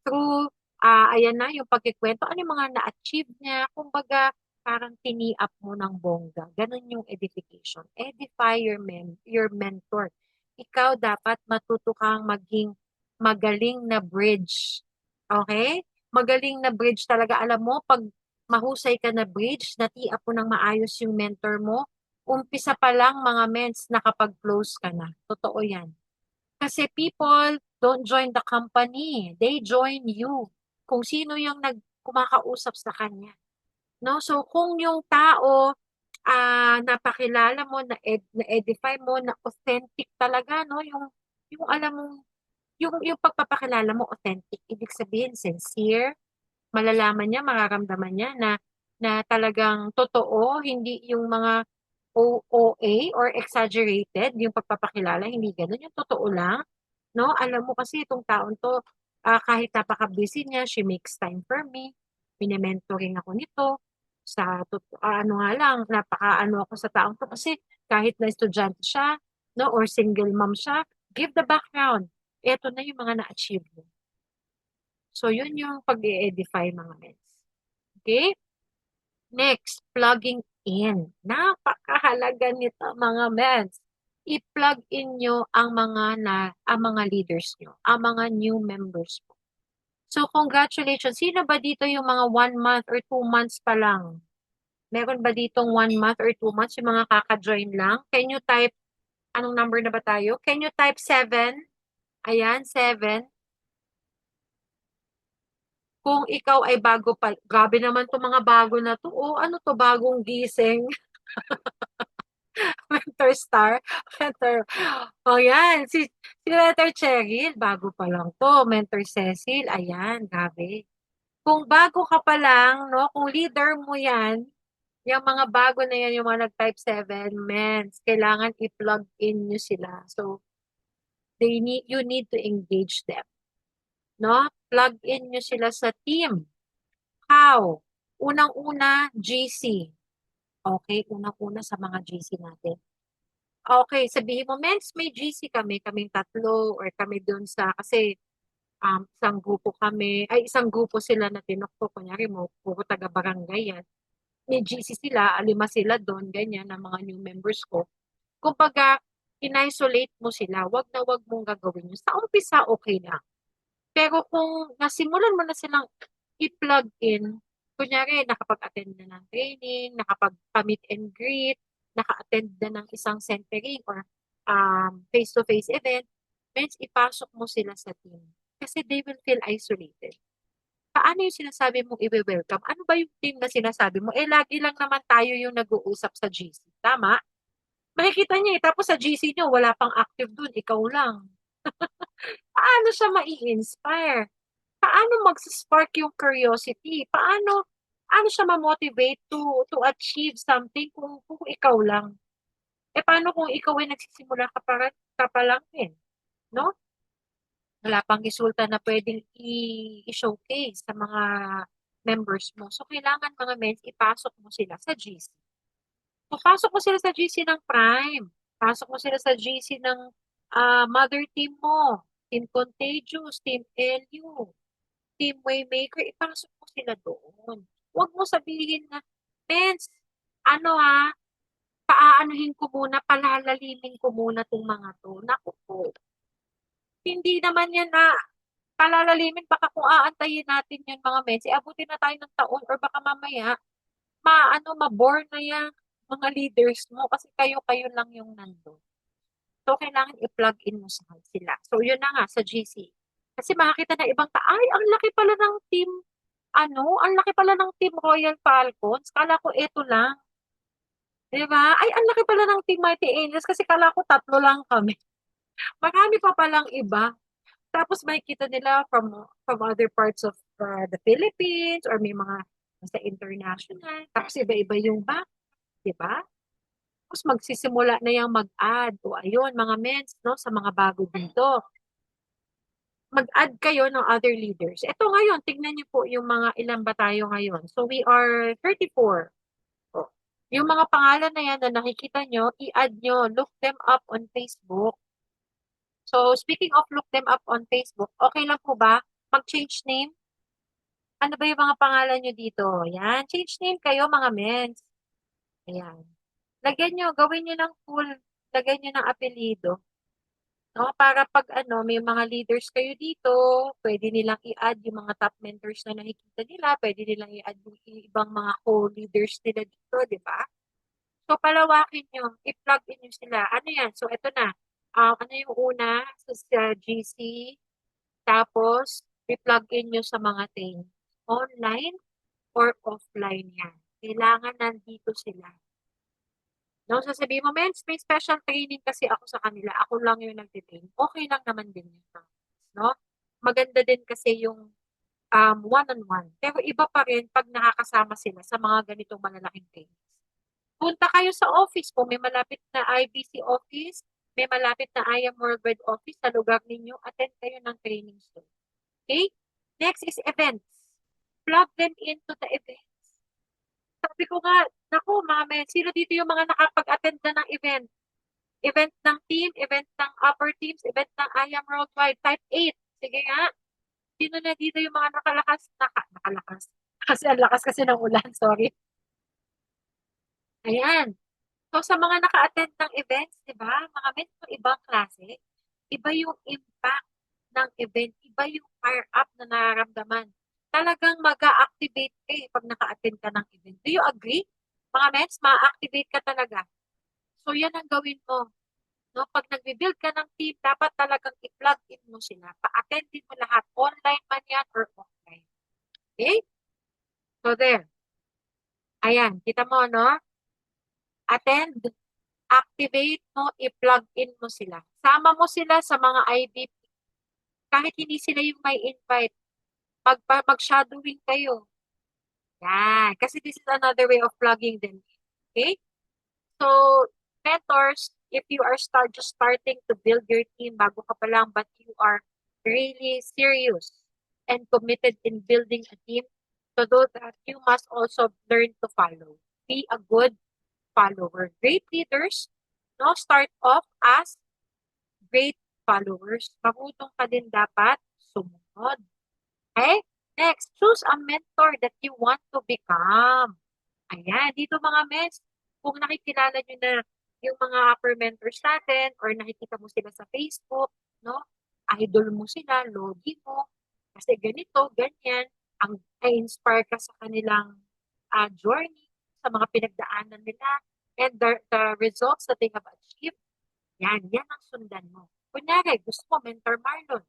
Through ayan na yung pagkikwento, ano yung mga na-achieve niya, kumbaga parang tini-up mo ng bongga. Ganun yung edification. Edify your mentor. Ikaw dapat matuto kang maging magaling na bridge. Okay? Magaling na bridge talaga. Alam mo, pag mahusay ka na bridge, nati-up mo ng maayos yung mentor mo, umpisa pa lang mga mens, nakapag-close ka na. Totoo yan. Kasi people don't join the company. They join you. Kung sino yung kumakausap sa kanya. No? So, kung yung tao napakilala mo, na-edify mo, na authentic talaga, no? Yung alam mo, yung pagpapakilala mo, authentic. Ibig sabihin, sincere, malalaman niya, mararamdaman niya na talagang totoo, hindi yung mga OA or exaggerated, yung pagpapakilala, hindi ganun, yung totoo lang. No? Alam mo kasi itong taon to, kahit napaka-busy niya, she makes time for me, mini-mentoring ako nito, ano nga lang, napaka-ano ako sa taong to, kasi kahit na estudyante siya, no, or single mom siya, give the background. Ito na yung mga na-achieve mo. So, yun yung pag-i-edify mga mens. Okay? Next, plugging in. Napakahalaga nito mga mens. I-plug in nyo ang mga leaders nyo, ang mga new members mo. So, congratulations. Sino ba dito yung mga 1 month or 2 months pa lang? Meron ba ditong 1 month or 2 months yung mga kaka-join lang? Can you type, anong number na ba tayo? Can you type 7? Ayan, 7. Kung ikaw ay bago pa, grabe naman 'tong mga bago na 'to. Oh, ano 'to, bagong gising, Mentor Star, Mentor, oh yan, si Mentor Cheryl, bago pa lang 'to, Mentor Cecil, ayan, grabe. Kung bago ka pa lang, no, kung leader mo yan, yung mga bago na yan, yung mga nag-type 7, mens, kailangan i-plug in nyo sila. So, you need to engage them, no? Plug in nyo sila sa team. How? Unang-una, GC. Okay, unang-una sa mga GC natin. Okay, sabihin mo, mens, may GC kami, kaming tatlo, or kami doon sa, kasi isang grupo kami, ay isang grupo sila na tinokto, kunyari mo, puro taga-barangay yan. May GC sila, 5 sila doon, ganyan, ng mga new members ko. Kumbaga, in-isolate mo sila, wag na wag mong gagawin yun. Sa umpisa, okay lang. Pero kung nasimulan mo na silang i-plug in, kunyari, nakapag-attend na ng training, nakapag-meet and greet, naka-attend na ng isang centering or face-to-face event, means ipasok mo sila sa team. Kasi they will feel isolated. Paano yung sinasabi mong i-welcome? Ano ba yung team na sinasabi mo? Eh, lagi lang naman tayo yung nag-uusap sa GC. Tama? Makikita niya eh. Tapos sa GC niyo, wala pang active dun. Ikaw lang. Paano siya mai-inspire? Paano mag-spark yung curiosity? Paano siya ma-motivate to achieve something kung ikaw lang? Eh, paano kung ikaw ay nagsisimula ka pa lang din? No? Wala pang resulta na pwedeng i-showcase sa mga members mo. So, kailangan mga mens, ipasok mo sila sa GC. So, pasok mo sila sa GC ng Prime. Pasok mo sila sa GC ng mother team mo. Team Contagious, Team LU, Team Waymaker. Ipasok mo sila doon. Huwag mo sabihin na, mens, ano paaanuhin ko muna, palalalimin ko muna itong mga to. Naku po. Hindi naman yan na palalalimin, baka kung aantayin natin yun mga mens, abutin na tayo ng taon or baka mamaya, ma-bore na yan mga leaders mo kasi kayo-kayo lang yung nandun. So, kailangan i-plug in mo sila. So, yun na nga sa GC. Kasi makakita na ibang ay, ang laki pala ng team, ang laki pala ng team Royal Falcons. Kala ko ito lang. Diba? Ay, ang laki pala ng team Mighty Angels kasi kala ko 3 lang kami. Marami pa palang iba. Tapos makikita nila from other parts of the Philippines or may mga sa international. Tapos iba-iba yung back, di ba? Tapos magsisimula na yung mag-add. O ayun, mga mens, no, sa mga bago dito. Mag-add kayo ng other leaders. Ito ngayon, tignan niyo po yung mga ilan ba tayo ngayon. So we are 34. O, yung mga pangalan na yan na nakikita nyo, i-add nyo, look them up on Facebook. So, speaking of look them up on Facebook, okay lang po ba? Mag-change name? Ano ba yung mga pangalan nyo dito? Yan, change name kayo mga mens. Ayan. Lagyan nyo, gawin nyo ng full, lagyan nyo ng apelido. No? Para pag may mga leaders kayo dito, pwede nilang i-add yung mga top mentors na nakikita nila, pwede nilang i-add yung ibang mga co-leaders nila dito, di ba? So, palawakin nyo, i-plug in nyo sila. Ano yan? So, ito na. Ano yung una? Sa GC, tapos, i-plug in nyo sa mga thing. Online or offline yan. Kailangan nandito sila. No, sasabihin mo, mens, may special training kasi ako sa kanila. Ako lang yung nagtitrain. Okay lang naman din yun. No? Maganda din kasi yung one-on-one. Pero iba pa rin pag nakakasama sila sa mga ganitong malalaking trainings. Punta kayo sa office po. May malapit na IBC office, may malapit na IAM Worldwide office sa lugar ninyo. Attend kayo ng trainings doon. Okay? Next is events. Plug them into the events. Sabi ko nga, naku, mame, sino dito yung mga nakapag-attend na ng event? Event ng team, event ng upper teams, event ng IAM Worldwide, type 8. Sige nga. Sino na dito yung mga nakalakas? Kasi ang lakas kasi ng ulan, sorry. Ayan. So, sa mga naka-attend ng events, di ba, mga men ng ibang klase, iba yung impact ng event, iba yung fire up na nararamdaman. Talagang mag-a-activate ka pag naka-attend ka ng event. Do you agree? Mga mens, ma-activate ka talaga. So, yan ang gawin mo. No? Pag nag-build ka ng team, dapat talagang i-plug in mo sila. Pa-attendin mo lahat. Online man yan or offline. Okay? So, there. Ayan. Kita mo, no? Attend, activate mo, i-plug in mo sila. Sama mo sila sa mga IDP. Kahit hindi sila yung may invite, mag-shadowing kayo. Yan. Kasi this is another way of plugging them in. Okay? So, mentors, if you are just starting to build your team, bago ka pa lang, but you are really serious and committed in building a team, so do that, you must also learn to follow. Be a good follower. Great leaders, no, start off as great followers. Marunong ka din dapat sumunod. Okay? Next, choose a mentor that you want to become. Ayan, dito mga mens, kung nakikilala nyo na yung mga upper mentors natin or nakikita mo sila sa Facebook, no? Idol mo sila, logi mo, kasi ganito, ganyan, ang inspire ka sa kanilang journey, sa mga pinagdaanan nila, and the results that they have achieved, yan ang sundan mo. Kunyari, gusto mo, Mentor Marlon,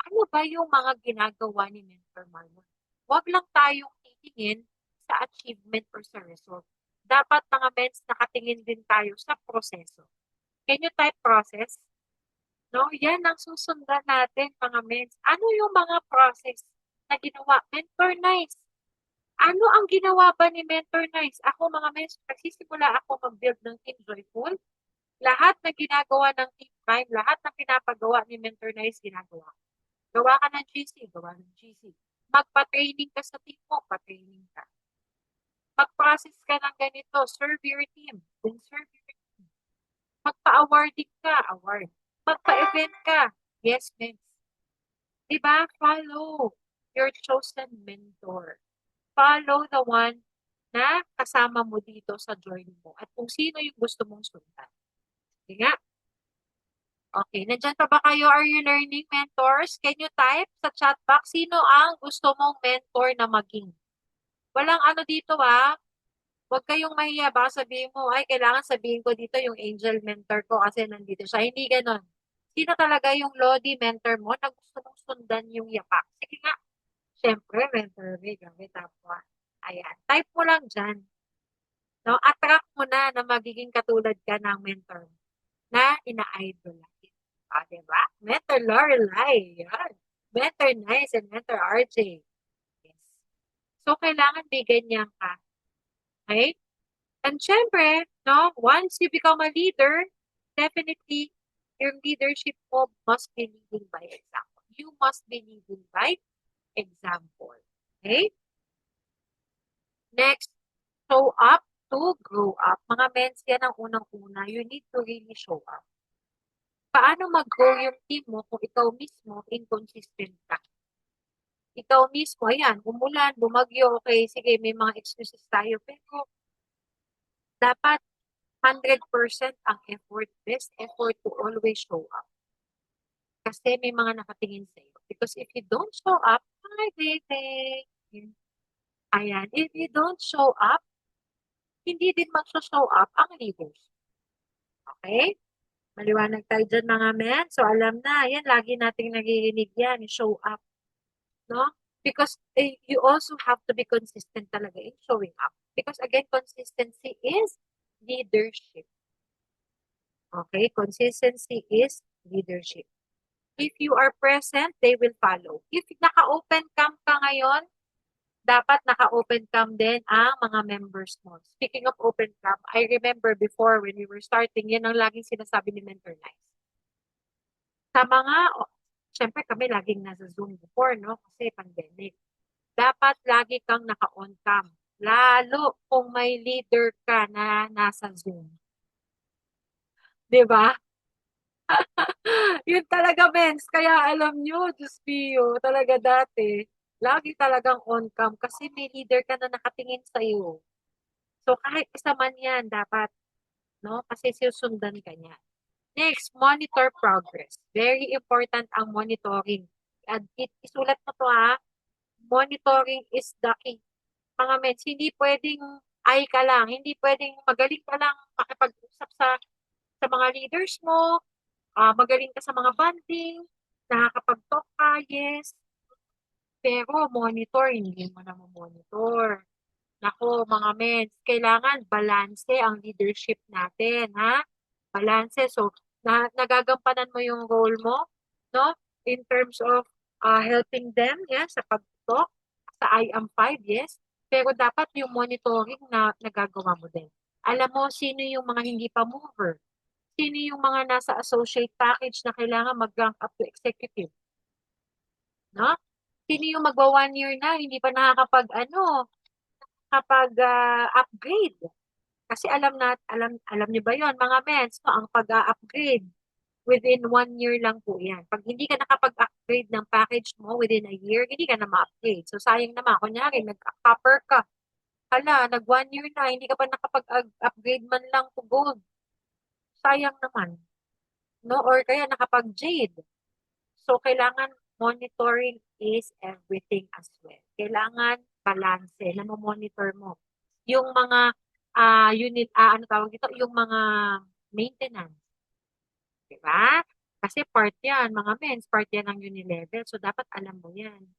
ano ba yung mga ginagawa ni Mentor Marlon? Huwag lang tayong titingin sa achievement or sa result. Dapat mga mens, nakatingin din tayo sa proseso. Can you type process? No, yan ang susundan natin mga mens. Ano yung mga process na ginawa? Mentor Nice. Ano ang ginawa ba ni Mentor Nice? Ako mga mens, nagsisimula ako mag-build ng Team Joyful. Lahat na ginagawa ng Team Prime, lahat na pinapagawa ni Mentor Nice, ginagawa. Gawa ka ng GC, gawa ng GC. Magpa-training ka sa team mo, pa-training ka. Mag-process ka ng ganito, serve your team, then serve your team. Magpa-awarding ka, award. Magpa-event ka, yes, ma'am. Diba? Follow your chosen mentor. Follow the one na kasama mo dito sa journey mo at kung sino yung gusto mong sundan. Sige nga. Okay, nandyan pa ba kayo? Are you learning mentors? Can you type sa chat box? Sino ang gusto mong mentor na maging? Walang ano dito Huwag kayong mahiya. Baka sabihin mo, ay, kailangan sabihin ko dito yung angel mentor ko kasi nandito siya. Hindi ganon. Sino talaga yung Lodi mentor mo na gusto mong sundan yung yapak? Sige nga. Siyempre, mentor me. Gamit ako. Ayan. Type mo lang dyan. No? Attract mo na magiging katulad ka ng mentor mo na ina-idolize. Diba? Mentor Lorelai. Yan. Mentor Nice and Mentor RJ. Yes. So, kailangan may ganyan ka. Okay? And syempre, no, once you become a leader, definitely, your leadership mo must be leading by example. You must be leading by example. Okay? Next, show up to grow up. Mga mens, yan ang unang-una. You need to really show up. Paano mag-grow yung team mo kung ikaw mismo inconsistent ka? Ikaw mismo, ayan, umulan, bumagyo, okay, sige, may mga excuses tayo, pero dapat 100% ang effort, best effort to always show up. Kasi may mga nakatingin sa'yo. Because if you don't show up, hi, baby. Ayan, if you don't show up, hindi din mag-show up ang leaders. Okay? Maliwanag tayo dyan mga men. So, alam na, yan, lagi nating nagiging yan, show up. No? Because you also have to be consistent talaga in showing up. Because again, consistency is leadership. Okay? Consistency is leadership. If you are present, they will follow. If naka-open cam ka ngayon, dapat naka-open cam din ang mga members mo. Speaking of open cam, I remember before when we were starting, yan ang laging sinasabi ni Mentor Nice. Sa mga, syempre kami laging nasa Zoom before, no? Kasi pandemic. Dapat lagi kang naka-on cam. Lalo kung may leader ka na nasa Zoom. Diba? Yun talaga, Benz. Kaya alam nyo, Diyos Pio, talaga dati, lagi talagang on-cam kasi may leader ka na nakatingin sa'yo. So, kahit isa man yan, dapat, no? Kasi susundan ka niya. Next, monitor progress. Very important ang monitoring. At isulat mo to Monitoring is the key. Mga mens, hindi pwedeng ay ka lang. Hindi pwedeng magaling ka lang makipag-usap sa mga leaders mo, magaling ka sa mga banding, nakakapag-talk ka, yes. Pero monitor, hindi mo na monitor. Naku, mga mens, kailangan balanse ang leadership natin, ha? Balanse. So, nagagampanan mo yung role mo, no? In terms of helping them, yes, sa pag-talk, sa I am 5, yes. Pero dapat yung monitoring na nagagawa mo din. Alam mo, sino yung mga hindi pa mover? Sino yung mga nasa associate package na kailangan mag-rank up to executive? No? Sino yung magwa 1 year na, hindi pa upgrade? Kasi alam niyo ba yon mga mens, no? Ang pag-upgrade within 1 year lang po yan. Pag hindi ka nakapag-upgrade ng package mo within a year, hindi ka na ma-upgrade. So, sayang naman. Kunyari, nag-copper ka. Hala, nag 1 year na, hindi ka pa nakapag-upgrade man lang to gold. Sayang naman. No? Or kaya nakapag-jade. So, kailangan monitoring is everything as well. Kailangan balanse na monitor mo. Yung mga ano tawag dito, yung mga maintenance. Diba? Kasi part yan, mga mens, part yan ng Unilevel. So, dapat alam mo yan.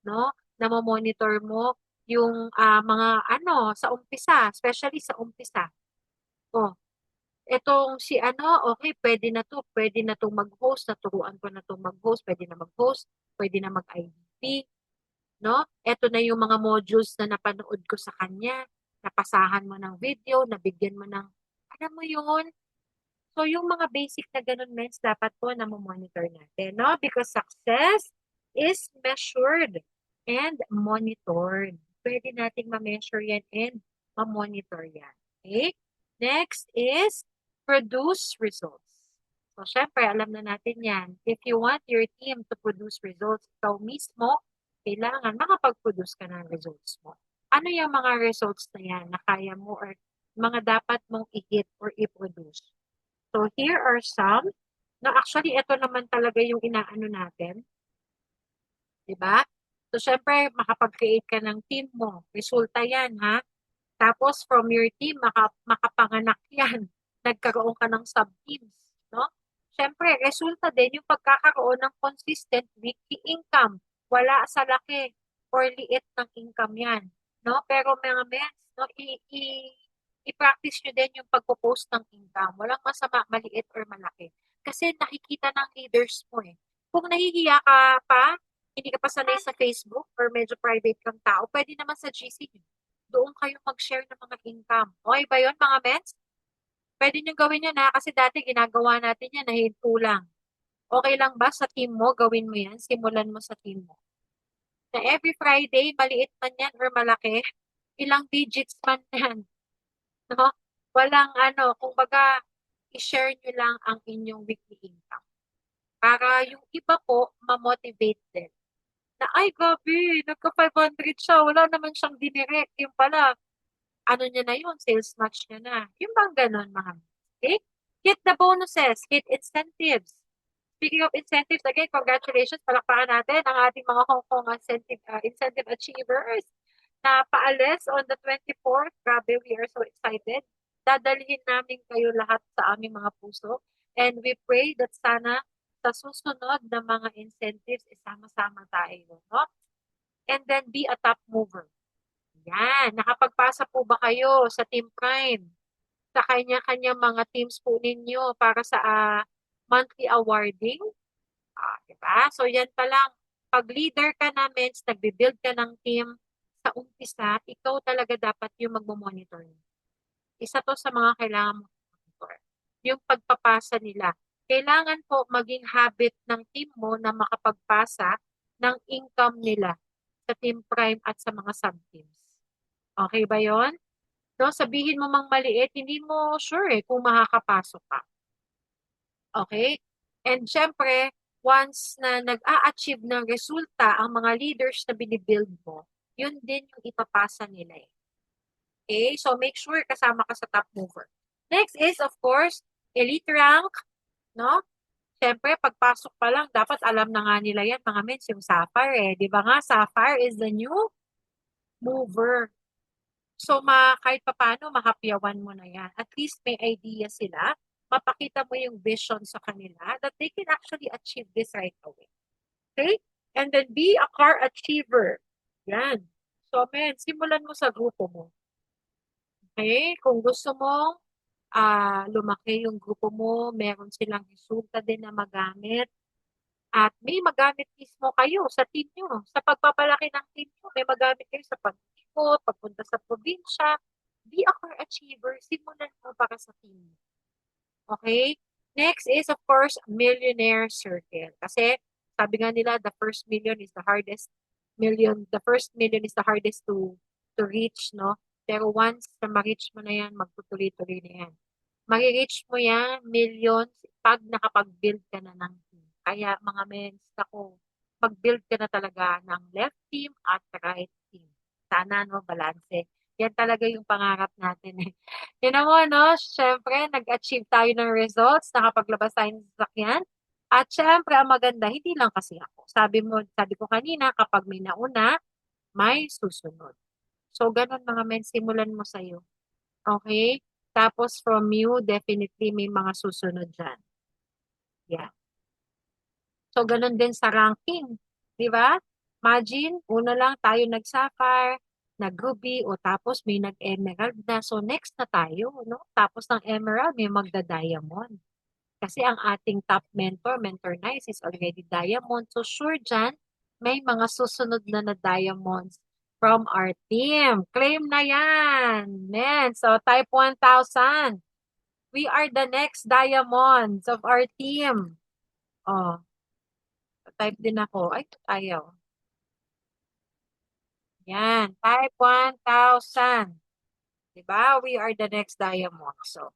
No? Na monitor mo yung mga sa umpisa, especially sa umpisa. Oh, etong si okay, pwede na 'tong mag-host, naturuan ko na 'tong mag-host, pwede na mag-host, pwede na mag-IDP, no? Eto na yung mga modules na napanood ko sa kanya, napasahan mo ng video, nabigyan mo ng, alam mo yun? So, yung mga basic na ganun, mens, dapat po na monitor natin, no? Because success is measured and monitored. Pwede nating ma-measure yan and ma-monitor yan. Okay? Next is produce results. So, syempre, alam na natin yan. If you want your team to produce results, ikaw mismo, kailangan makapag-produce ka ng results mo. Ano yung mga results na yan na kaya mo or mga dapat mong i-hit or i-produce? So, here are some. No, actually, ito naman talaga yung inaano natin. Diba? So, syempre, makapag-create ka ng team mo. Resulta yan, ha? Tapos, from your team, makapanganak yan. Nagkaroon ka ng sub-teams. No? Syempre, resulta din yung pagkakaroon ng consistent weekly income. Wala sa laki or liit ng income yan. No? Pero mga mens, no, i-practice nyo din yung pagpo-post ng income. Walang masama, maliit or malaki. Kasi nakikita ng leaders mo eh. Kung nahihiya ka pa, hindi ka pa sanay sa Facebook or medyo private kang tao, pwede naman sa GC. Doon kayo mag-share ng mga income. Okay ba yun, mga mens? Pwede nyo gawin yun ha, kasi dati ginagawa natin yan, nahinto lang. Okay lang ba sa team mo, gawin mo yan, simulan mo sa team mo. Na every Friday, maliit man yan or malaki, ilang digits man yan. No? Walang kumbaga, i-share nyo lang ang inyong weekly income. Para yung iba po, ma-motivate din. Na, ay, gabi, nagka-500 siya, wala naman siyang dinirect. Yung pala, niya na yun, sales match niya na. Yung bang ganun, mga. Okay? Hit the bonuses, hit incentives. Speaking of incentives, again, congratulations, palakpakan natin ang ating mga Hong Kong incentive achievers na paalis on the 24th. Grabe, we are so excited. Dadalhin namin kayo lahat sa aming mga puso. And we pray that sana sa susunod na mga incentives, isama-sama tayo. No? And then be a top mover. Yan. Nakapagpasa po ba kayo sa Team Prime? Sa kanya-kanya mga teams po ninyo para sa monthly awarding? Diba? So, yan pa lang. Pag leader ka na, mens, nagbe-build ka ng team, sa umpisa, ikaw talaga dapat yung magmo-monitor. Isa to sa mga kailangan mo monitor. Yung pagpapasa nila. Kailangan po maging habit ng team mo na makapagpasa ng income nila sa Team Prime at sa mga sub-teams. Okay ba yon? No, sabihin mo mang maliit, hindi mo sure kung makakapasok ka. Okay? And syempre, once na nag-a-achieve ng resulta ang mga leaders na binibuild mo, yun din yung ipapasa nila eh. Okay? So, make sure kasama ka sa top mover. Next is, of course, elite rank. No? Siyempre, pagpasok pa lang, dapat alam na nga nila yan, mga mens, yung Sapphire eh. Di ba nga, Sapphire is the new mover. So, kahit papaano, mahapyawan mo na yan. At least may idea sila. Mapakita mo yung vision sa kanila that they can actually achieve this right away. Okay? And then be a car achiever. Yan. So, simulan mo sa grupo mo. Okay? Kung gusto mo, lumaki yung grupo mo, meron silang resulta din na magamit, at may magamit mismo kayo sa team nyo. Sa pagpapalaki ng team nyo, may magamit kayo sa pag-ikot, pagpunta sa probinsya. Be a car achiever. Simulan mo para sa team. Okay? Next is, of course, millionaire circle. Kasi, sabi nga nila, the first million is the hardest to reach, no? Pero once na ma-reach mo na yan, magtutuloy-tuloy na yan. Mari-reach mo yan, millions, pag nakapag-build ka na ng team. Kaya mga mens, ako, mag-build ka na talaga ng left team at right team. Sana, no, balanse. Yan talaga yung pangarap natin eh. Yun mo, no? Siyempre, nag-achieve tayo ng results, nakapaglabas tayo ng sasakyan. At syempre, ang maganda, hindi lang kasi ako. Sabi ko kanina, kapag may nauna, may susunod. So, ganun mga men, simulan mo sa'yo. Okay? Tapos from you, definitely may mga susunod dyan. Yeah. So, ganun din sa ranking. Di ba? Imagine, una lang tayo nag-sapphire, nag-ruby, o tapos may nag-emerald na. So, next na tayo, no? Tapos ng emerald, may magda-diamond. Kasi ang ating top mentor Nice, is already diamond. So, sure dyan, may mga susunod na diamonds from our team. Claim na yan. Men, so type 1,000. We are the next diamonds of our team. Oh, type din ako. Ay, ayaw. Yan, type 1,000. Diba? We are the next diamond. So,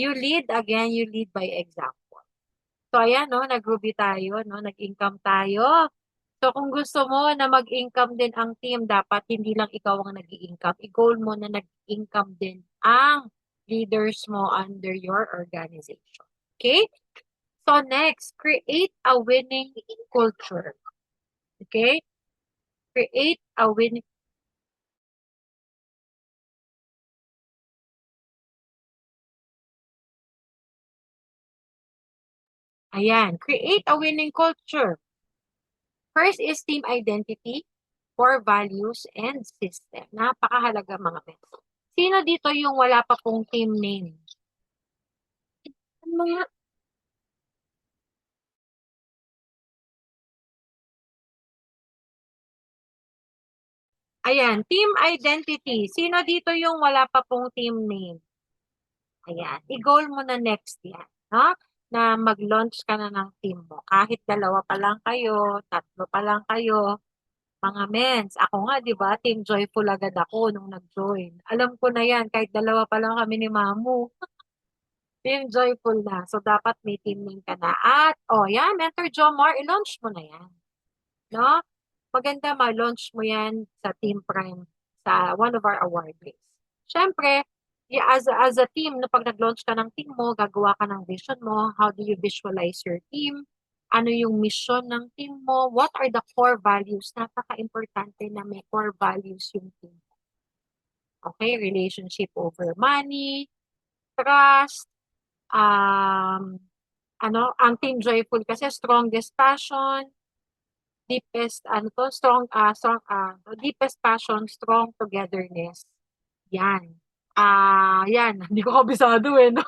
you lead again, you lead by example. So, ayan, no, nag-ruby tayo, no, nag-income tayo. So, kung gusto mo na mag-income din ang team, dapat hindi lang ikaw ang nag-i-income. I-goal mo na nag-income din ang leaders mo under your organization. Okay? So, next, create a winning culture. Okay? Create a winning. Ayan, create a winning culture. First is team identity, core values, and system. Napakahalaga mga best. Sino dito yung wala pa pong team name? Mga Ayan, team identity. Sino dito yung wala pa pong team name? Ayan, i-goal mo na next yan, no? Na mag-launch ka na ng team mo. Kahit dalawa pa lang kayo, tatlo pa lang kayo, mga mens. Ako nga, di ba, Team Joyful agad ako nung nag-join. Alam ko na yan, kahit dalawa pa lang kami ni Mamu. Team Joyful na. So, dapat may team name ka na. At, yan, Mentor Jomar, i-launch mo na yan. No? Maganda ma-launch mo yan sa Team Prime sa one of our award days. Siyempre, as a team, no, pag nag-launch ka ng team mo, gagawa ka ng vision mo, how do you visualize your team? Ano yung mission ng team mo? What are the core values? Napaka-importante na may core values yung team. Okay, relationship over money, trust, ang Team Joyful kasi strongest passion, deepest deepest passion, strong togetherness. Yan. Yan, hindi ko kabisado eh, no?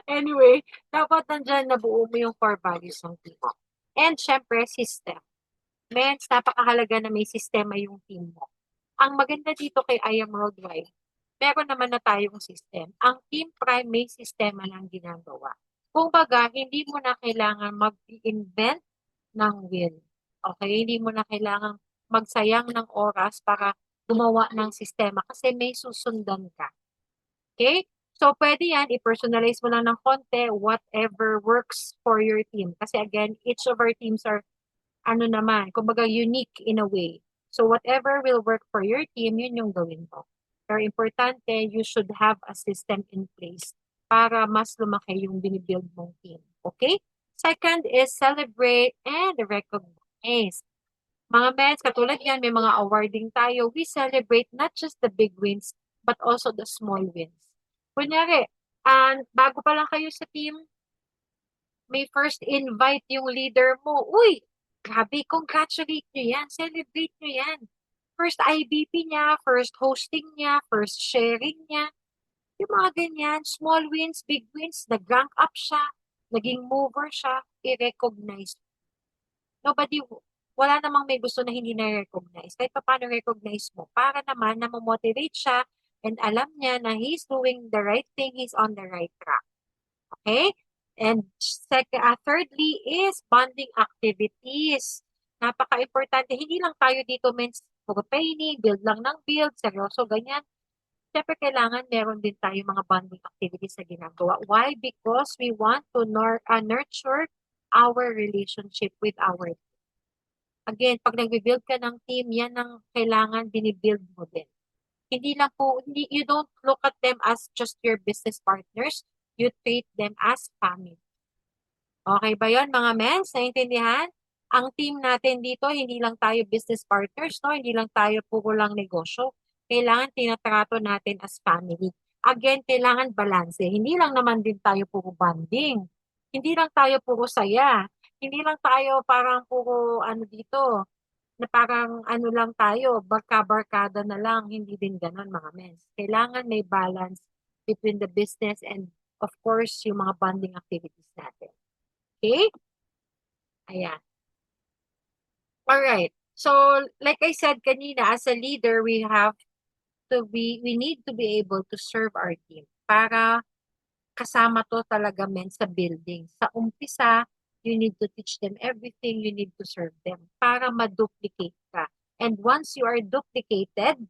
Anyway, dapat nandyan nabuo mo yung core values ng team mo. And syempre, system. Mens, napakahalaga na may sistema yung team mo. Ang maganda dito kay I Am Worldwide, meron naman na tayong system. Ang Team Prime may sistema lang ginagawa. Kung baga, hindi mo na kailangan mag-invent ng wheel. Okay? Hindi mo na kailangan magsayang ng oras para gumawa ng sistema kasi may susundan ka. Okay? So, pwede yan, i-personalize mo lang ng konti, whatever works for your team. Kasi again, each of our teams are, kumbaga unique in a way. So, whatever will work for your team, yun yung gawin mo. Pero importante, you should have a system in place para mas lumaki yung binibuild mong team. Okay? Second is celebrate and recognize. Mga mens, katulad yan, may mga awarding tayo. We celebrate not just the big wins, but also the small wins. Kunyari, bago pa lang kayo sa team, may first invite yung leader mo. Uy, grabe, congratulate nyo yan. Celebrate nyo yan. First IBP niya, first hosting niya, first sharing niya. Yung mga ganyan, small wins, big wins, nag-rank up siya, naging mover siya, i-recognize. Wala namang may gusto na hindi na-recognize. Kahit pa paano recognize mo, para naman na motivate siya and alam niya na he's doing the right thing, he's on the right track. Okay? And thirdly is bonding activities. Napaka-importante. Hindi lang tayo dito means puro training, build lang ng build, seryoso, ganyan. Siyempre, kailangan meron din tayo mga bonding activities na ginagawa. Why? Because we want to nurture our relationship with our team. Again, pag nag-build ka ng team, yan ang kailangan binibuild mo din. You don't look at them as just your business partners. You treat them as family. Okay ba yon mga mens? Naintindihan? Ang team natin dito, hindi lang tayo business partners, no? Hindi lang tayo puro lang negosyo. Kailangan tinatrato natin as family. Again, kailangan balance. Hindi lang naman din tayo puro bonding. Hindi lang tayo puro saya. Hindi lang tayo parang puro dito, na parang lang tayo, barka-barkada na lang. Hindi din ganun mga mens. Kailangan may balance between the business and of course, yung mga bonding activities natin. Okay? Ayan. Alright. So, like I said kanina, as a leader, we need to be able to serve our team para kasama to talaga men sa building. Sa umpisa, you need to teach them everything, you need to serve them para ma-duplicate ka. And once you are duplicated,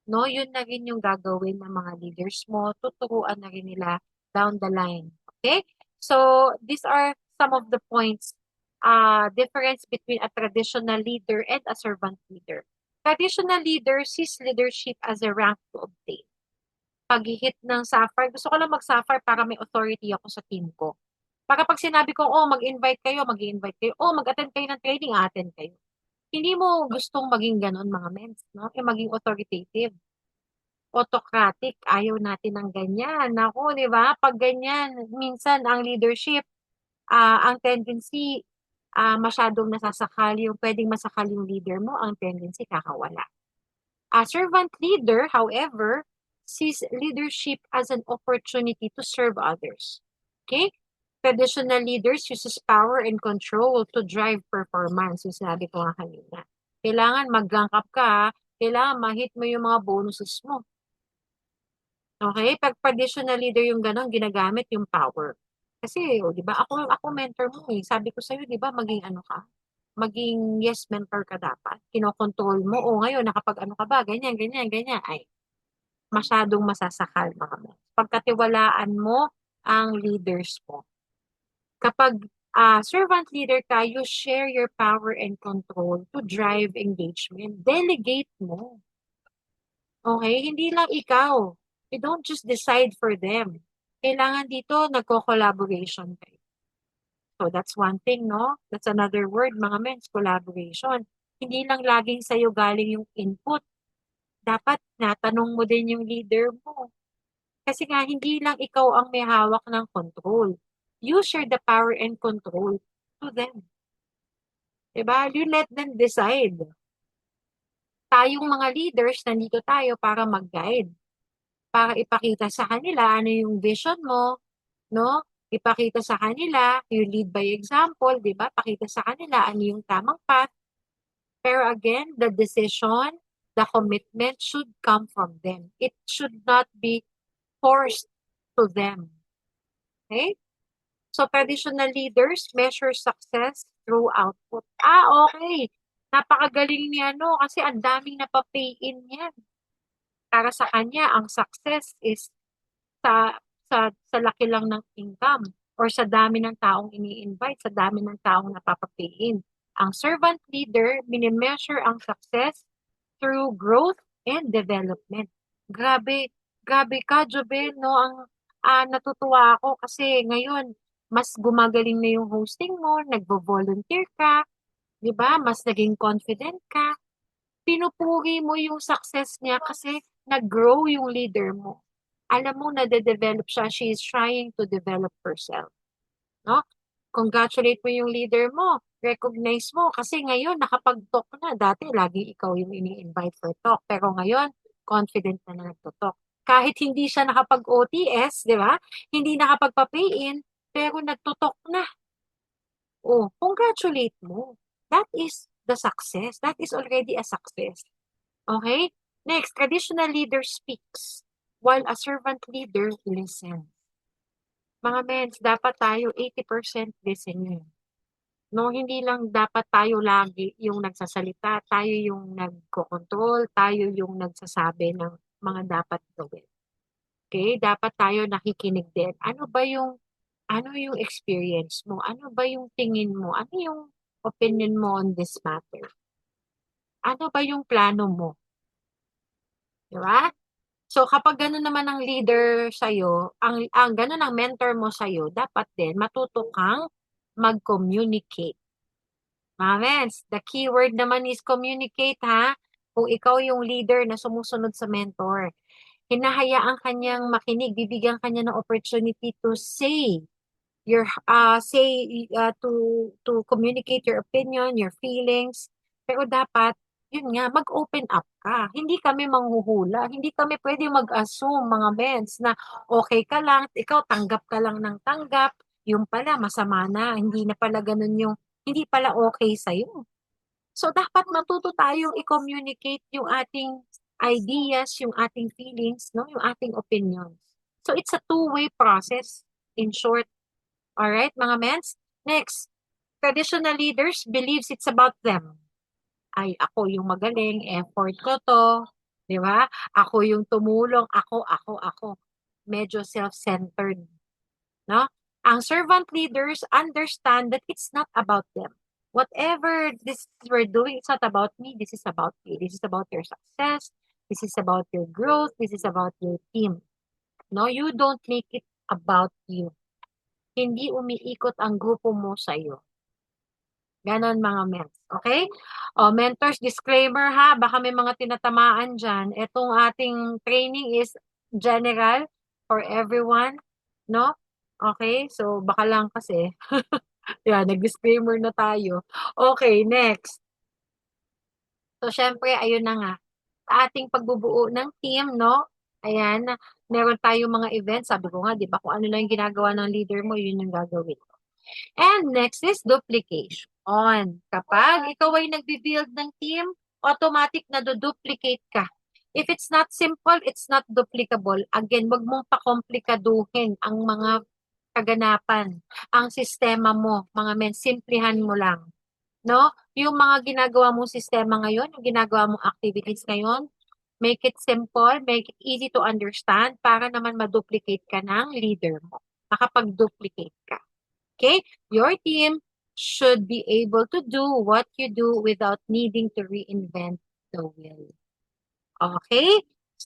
no, yun na rin yung gagawin ng mga leaders mo, tuturuan na rin nila down the line. Okay? So, these are some of the points, difference between a traditional leader and a servant leader. Traditional leader sees leadership as a rank to obtain. Pag-hit ng sapphire, gusto ko lang mag-sapphire para may authority ako sa team ko. Para pag sinabi ko, mag-invite kayo, mag-invite kayo. Mag-attend kayo ng training, attend kayo. Hindi mo gustong maging ganon mga mens, no? Maging authoritative. Autocratic, ayaw natin ng ganyan. Ako, di ba? Pag ganyan, minsan ang leadership, ang tendency, masyadong nasasakal yung pwedeng masakal yung leader mo, ang tendency kakawala. A servant leader, however, sees leadership as an opportunity to serve others. Okay? Traditional leaders uses power and control to drive performance. Yung sinabi ko nga kanina. Kailangan mag-rank up ka, kailangan ma-hit mo yung mga bonuses mo. Okay? Pag traditional leader yung gano'n, ginagamit yung power. Kasi, di ba, ako mentor mo eh. Sabi ko sa'yo, di ba, maging ka? Maging yes mentor ka dapat. Kinokontrol mo. Ngayon, nakapag ka ba? Ganyan, ganyan, ganyan. Ay, masyadong masasakal mga men. Pagkatiwalaan mo ang leaders mo. Kapag servant leader ka, you share your power and control to drive engagement. Delegate mo. Okay? Hindi lang ikaw. You don't just decide for them. Kailangan dito, nagko-collaboration kayo. So, that's one thing, no? That's another word, mga men, collaboration. Hindi lang laging sa'yo galing yung input. Dapat natanong mo din yung leader mo. Kasi nga, hindi lang ikaw ang may hawak ng control. You share the power and control to them. Diba? You let them decide. Tayong mga leaders, nandito tayo para mag-guide. Para ipakita sa kanila ano yung vision mo, no? Ipakita sa kanila, you lead by example, di ba? Pakita sa kanila ano yung tamang path. Pero again, the decision, the commitment should come from them. It should not be forced to them. Okay? So, traditional leaders measure success through output. Okay. Napakagaling niya, no? Kasi ang daming napapay in yan. Para sa kanya, ang success is sa laki lang ng income or sa dami ng taong ini-invite, sa dami ng taong napapapayin. Ang servant leader, minimeasure ang success through growth and development. Grabe ka, Jobel, no? Natutuwa ako kasi ngayon, mas gumagaling na yung hosting mo, nagvo-volunteer ka, di ba? Mas naging confident ka. Pinupuri mo yung success niya kasi nag-grow yung leader mo. Alam mo, nade-develop siya. She is trying to develop herself. No? Congratulate mo yung leader mo. Recognize mo. Kasi ngayon, nakapag-talk na. Dati, lagi ikaw yung ini-invite for talk. Pero ngayon, confident na nagto-talk. Kahit hindi siya nakapag-OTS, di ba? Hindi nakapagpa-pay-in, pero nagto-talk na. Oh, congratulate mo. That is the success. That is already a success. Okay? Next, traditional leader speaks while a servant leader listens. Mga mens, dapat tayo 80% listening. No, hindi lang dapat tayo lagi yung nagsasalita, tayo yung nagko-control, tayo yung nagsasabi ng mga dapat gawin. Okay? Dapat tayo nakikinig din. Ano yung experience mo? Ano ba yung tingin mo? Ano yung opinion mo on this matter? Ano ba yung plano mo? Di ba? So, kapag gano'n naman ang leader sa'yo, ang gano'n ang mentor mo sa'yo, dapat din matuto kang mag-communicate. Mga mens, the keyword naman is communicate ha. Kung ikaw yung leader na sumusunod sa mentor, hinahayaan kanyang makinig, bibigyan kanya ng opportunity to say to communicate your opinion, your feelings. Pero dapat, yun nga, mag-open up ka. Hindi kami manghuhula. Hindi kami pwede mag-assume, mga mens, na okay ka lang, ikaw tanggap ka lang ng tanggap, yung pala, masama na, hindi na pala ganun hindi pala okay sa'yo. So, dapat matuto tayong i-communicate yung ating ideas, yung ating feelings, no? Yung ating opinions. So, it's a two-way process, in short. Alright, mga mens? Next, traditional leaders believes it's about them. Ay, ako yung magaling, effort ko to, di ba? Ako yung tumulong, ako. Medyo self-centered, no? Ang servant leaders understand that it's not about them. Whatever this we're doing, it's not about me, this is about you. This is about your success, this is about your growth, this is about your team. No, you don't make it about you. Hindi umiikot ang grupo mo sa iyo. Ganon mga mens. Okay? O, mentors, disclaimer ha, baka may mga tinatamaan dyan. Itong ating training is general for everyone. No? Okay? So, baka lang kasi. Yan, nag-disclaimer na tayo. Okay, next. So, syempre, ayun na nga. Sa ating pagbubuo ng team, no? Ayan, meron tayong mga events. Sabi ko nga, di ba, kung ano lang yung ginagawa ng leader mo, yun yung gagawin. And next is duplication. Kapag ikaw ay nagbi-build ng team, automatic na duplicate ka. If it's not simple, it's not duplicable. Again, wag mong pakomplikaduhin ang mga kaganapan, ang sistema mo, mga men, simplihan mo lang. No? Yung mga ginagawa mong sistema ngayon, yung ginagawa mong activities ngayon, make it simple, make it easy to understand para naman ma-duplicate ka ng leader mo. Makapag-duplicate ka. Okay? Your team should be able to do what you do without needing to reinvent the wheel. Okay?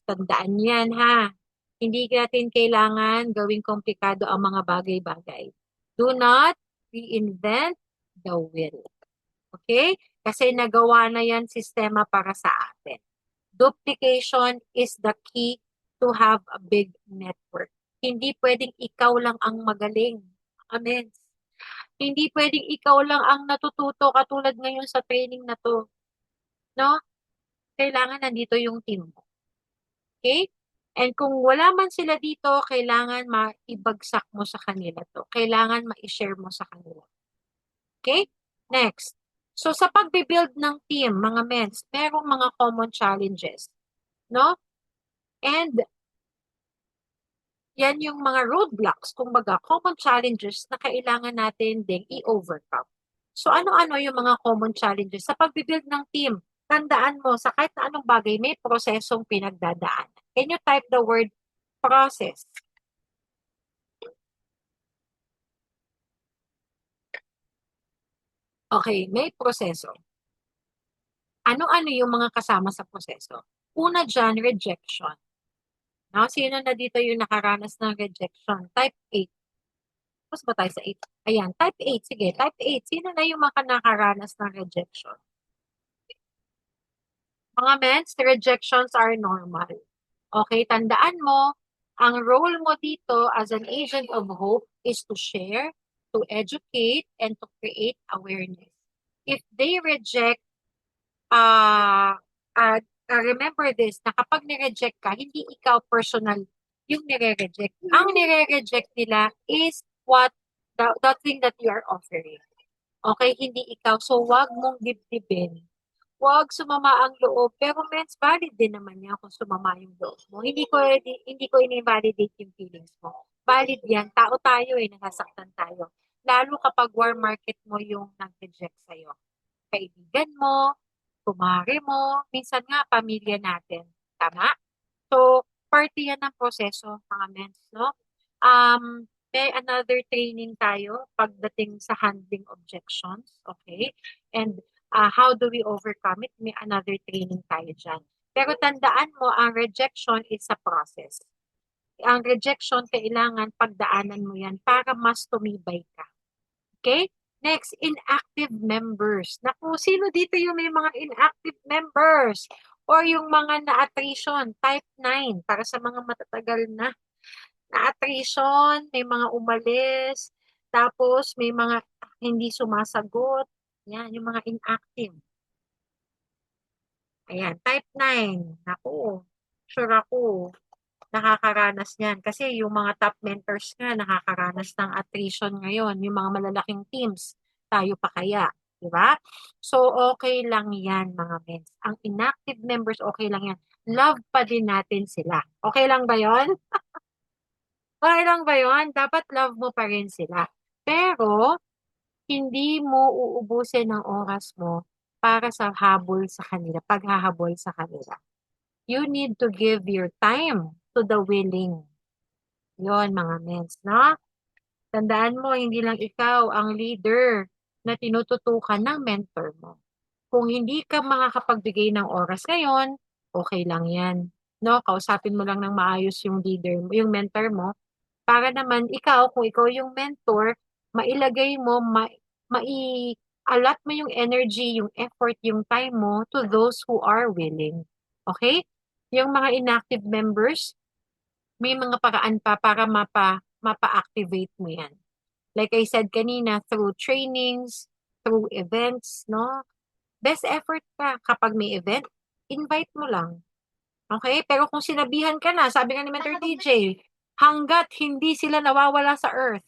Tandaan yan ha. Hindi natin kailangan gawing komplikado ang mga bagay-bagay. Do not reinvent the wheel. Okay? Kasi nagawa na yan sistema para sa atin. Duplication is the key to have a big network. Hindi pwedeng ikaw lang ang magaling. Amen. Hindi pwedeng ikaw lang ang natututo katulad ngayon sa training na to. No? Kailangan nandito yung team mo. Okay? And kung wala man sila dito, kailangan maibagsak mo sa kanila to. Kailangan ma-share mo sa kanila. Okay? Next. So, sa pagbibuild ng team, mga mens, merong mga common challenges. No? And, yan yung mga roadblocks, kumbaga, common challenges na kailangan natin ding i-overcome. So, ano-ano yung mga common challenges? Sa pagbibuild ng team, tandaan mo, sa kahit na anong bagay, may prosesong pinagdadaan. Can you type the word process? Okay, may proseso. Ano-ano yung mga kasama sa proseso? Una dyan, rejection. No? Sino na dito yung nakaranas ng rejection? Type 8. Tapos ba tayo sa 8? Ayan, type 8. Sige, type 8. Sino na yung mga nakaranas ng rejection? Mga mens, rejections are normal. Okay, tandaan mo, ang role mo dito as an agent of hope is to share, to educate, and to create awareness. If they reject, uh, remember this, na kapag nireject ka, hindi ikaw personal yung nire-reject. Ang nire-reject nila is the thing that you are offering. Okay, hindi ikaw. So, wag mong dibdibin. Wag sumama ang loob. Pero mens, valid din naman yan kung sumama yung loob mo. Hindi ko ini-validate yung feelings mo. Valid yan. Tao tayo eh, nasasaktan tayo. Lalo kapag war market mo yung nag-reject sa'yo. Kaibigan mo, kumare mo, minsan nga pamilya natin. Tama? So, party yan ng proseso, mga mens, no? May another training tayo pagdating sa handling objections, okay? And how do we overcome it? May another training tayo dyan. Pero tandaan mo, ang rejection is a process. Ang rejection, kailangan pagdaanan mo yan para mas tumibay ka. Okay? Next, inactive members. Naku, sino dito yung may mga inactive members? Or yung mga na-attrition, type 9, para sa mga matatagal na. Na-attrition, may mga umalis, tapos may mga hindi sumasagot. Yan, yung mga inactive. Ayan, type 9. Naku, sure ako, nakakaranas niyan. Kasi yung mga top mentors nga, nakakaranas ng attrition ngayon. Yung mga malalaking teams, tayo pa kaya. Diba? So, okay lang yan, mga mens. Ang inactive members, okay lang yan. Love pa din natin sila. Okay lang ba yon? Okay lang ba yon? Dapat love mo pa rin sila. Pero, hindi mo uubusin ang oras mo para sa habol sa kanila, paghahabol sa kanila. You need to give your time to the willing. Yon, mga mens, no? Tandaan mo, hindi lang ikaw ang leader na tinututukan ng mentor mo. Kung hindi ka makakapagbigay ng oras ngayon, okay lang yan. No, kausapin mo lang ng maayos yung leader mo, yung mentor mo, para naman ikaw, kung ikaw yung mentor, mailagay mo, mai-allot mo yung energy, yung effort, yung time mo to those who are willing. Okay? Yung mga inactive members, may mga paraan pa para mapa-activate mo yan. Like I said kanina, through trainings, through events, no? Best effort ka. Kapag may event, invite mo lang. Okay? Pero kung sinabihan ka na, sabi nga ni Mentor DJ, hanggat hindi sila nawawala sa earth,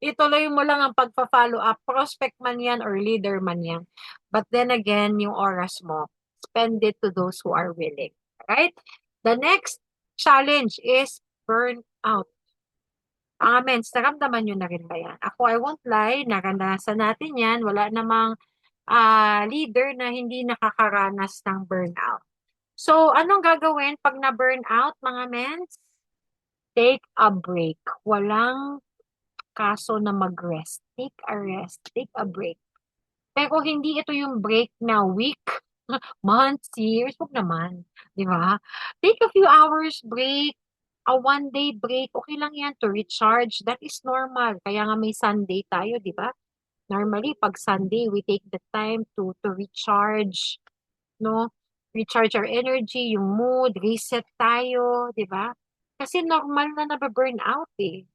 ituloy mo lang ang pagpa-follow up. Prospect man yan or leader man yan. But then again, yung oras mo, spend it to those who are willing. Right? The next challenge is burnout. Mens, naramdaman nyo na rin ba yan? Ako, I won't lie, naranasan natin yan. Wala namang leader na hindi nakakaranas ng burnout. So, anong gagawin pag na-burnout, mga mens? Take a break. Walang kaso na mag-rest. Take a rest. Take a break. Pero hindi ito yung break na week, months, years. Huwag naman. Di ba? Take a few hours break. A one-day break. Okay lang yan to recharge. That is normal. Kaya nga may Sunday tayo, di ba? Normally, pag Sunday, we take the time to recharge, no? Recharge our energy, yung mood, reset tayo, di ba? Kasi normal na nababurn out eh.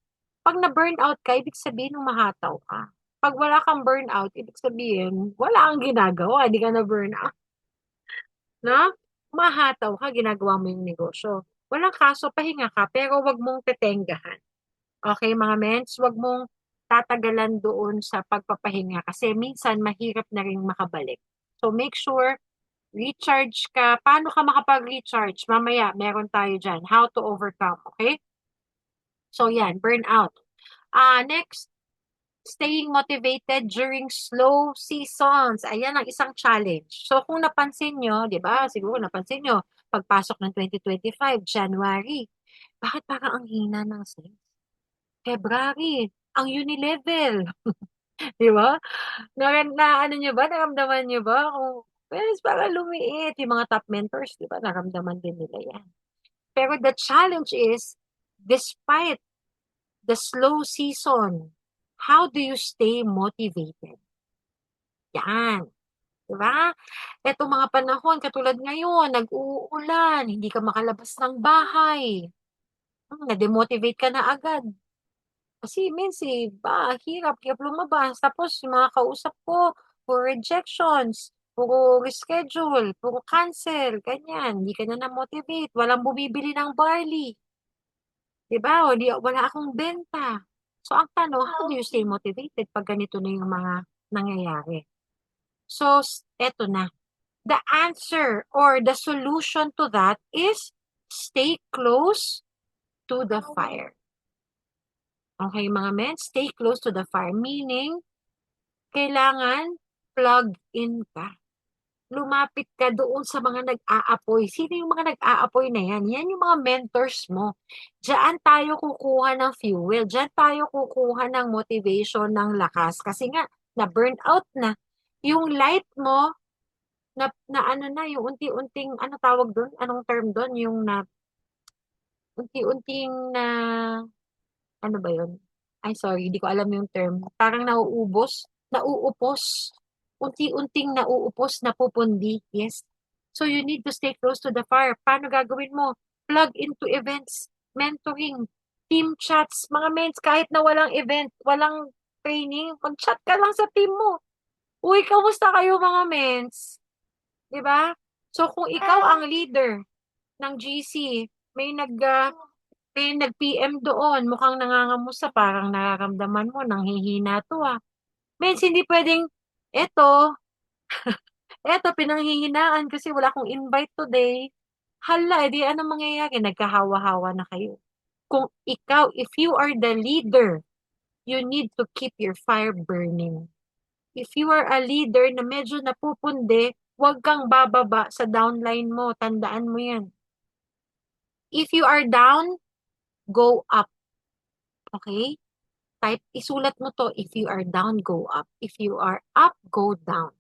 Pag na-burnout ka, ibig sabihin mahataw ka. Pag wala kang burnout, ibig sabihin, wala kang ginagawa, hindi ka na-burnout. No? Mahataw ka, ginagawa mo yung negosyo. Walang kaso, pahinga ka, pero wag mong tetenggahan. Okay, mga mens, wag mong tatagalan doon sa pagpapahinga kasi minsan mahirap na rin makabalik. So make sure recharge ka. Paano ka makapag-recharge? Mamaya, meron tayo dyan. How to overcome, okay? So yan, burnout. Next, staying motivated during slow seasons. Ayan ang isang challenge. So kung napansin nyo, di ba? Siguro napansin nyo, pagpasok ng 2025, January, bakit parang ang hina ng sales? February, ang unilevel. Di ba? Ano nyo ba? Naramdaman nyo ba? Kung, well, parang lumiit. Yung mga top mentors, di ba? Naramdaman din nila yan. Pero the challenge is, despite the slow season, how do you stay motivated? Yan. 'Di ba? Etong mga panahon katulad ngayon, nag-uulan, hindi ka makalabas ng bahay, nade-motivate ka na agad. Kasi minsan hirap lumabas. Tapos yung mga kausap ko, puro rejections, puro reschedule, puro cancel, ganyan. Hindi ka na na-motivate. Walang bumibili ng barley. 'Di ba? Wala akong benta. So, ang tanong, how do you stay motivated pag ganito na yung mga nangyayari? So, eto na. The answer or the solution to that is stay close to the fire. Okay, mga men, stay close to the fire. Meaning, kailangan plug in ka. Lumapit ka doon sa mga nag-aapoy. Sino yung mga nag-aapoy na yan? Yan yung mga mentors mo. Diyan tayo kukuha ng fuel. Diyan tayo kukuha ng motivation, ng lakas. Kasi nga, na-burn out na. Yung light mo, na ano na, yung unti-unting, ano tawag doon? Anong term doon? Yung unti-unting ano ba yun? Ay, sorry, di ko alam yung term. Parang nauupos. Unti-unting nauupos, napupundi. Yes. So you need to stay close to the fire. Paano gagawin mo? Plug into events, mentoring, team chats. Mga mens, kahit na walang event, walang training, mag-chat ka lang sa team mo. Uy, kamusta kayo mga mens? Di ba? So kung ikaw ang leader ng GC, may nag-PM doon, mukhang nangangamusta, parang nararamdaman mo, nanghihina to ah. Mens, hindi pwedeng, eto, pinanghihinaan kasi wala akong invite today. Hala, edi ano mangyayari? Nagkahawa-hawa na kayo. Kung ikaw, if you are the leader, you need to keep your fire burning. If you are a leader na medyo napupundi, huwag kang bababa sa downline mo. Tandaan mo yan. If you are down, go up. Okay? Isulat mo to, if you are down, go up. If you are up, go down.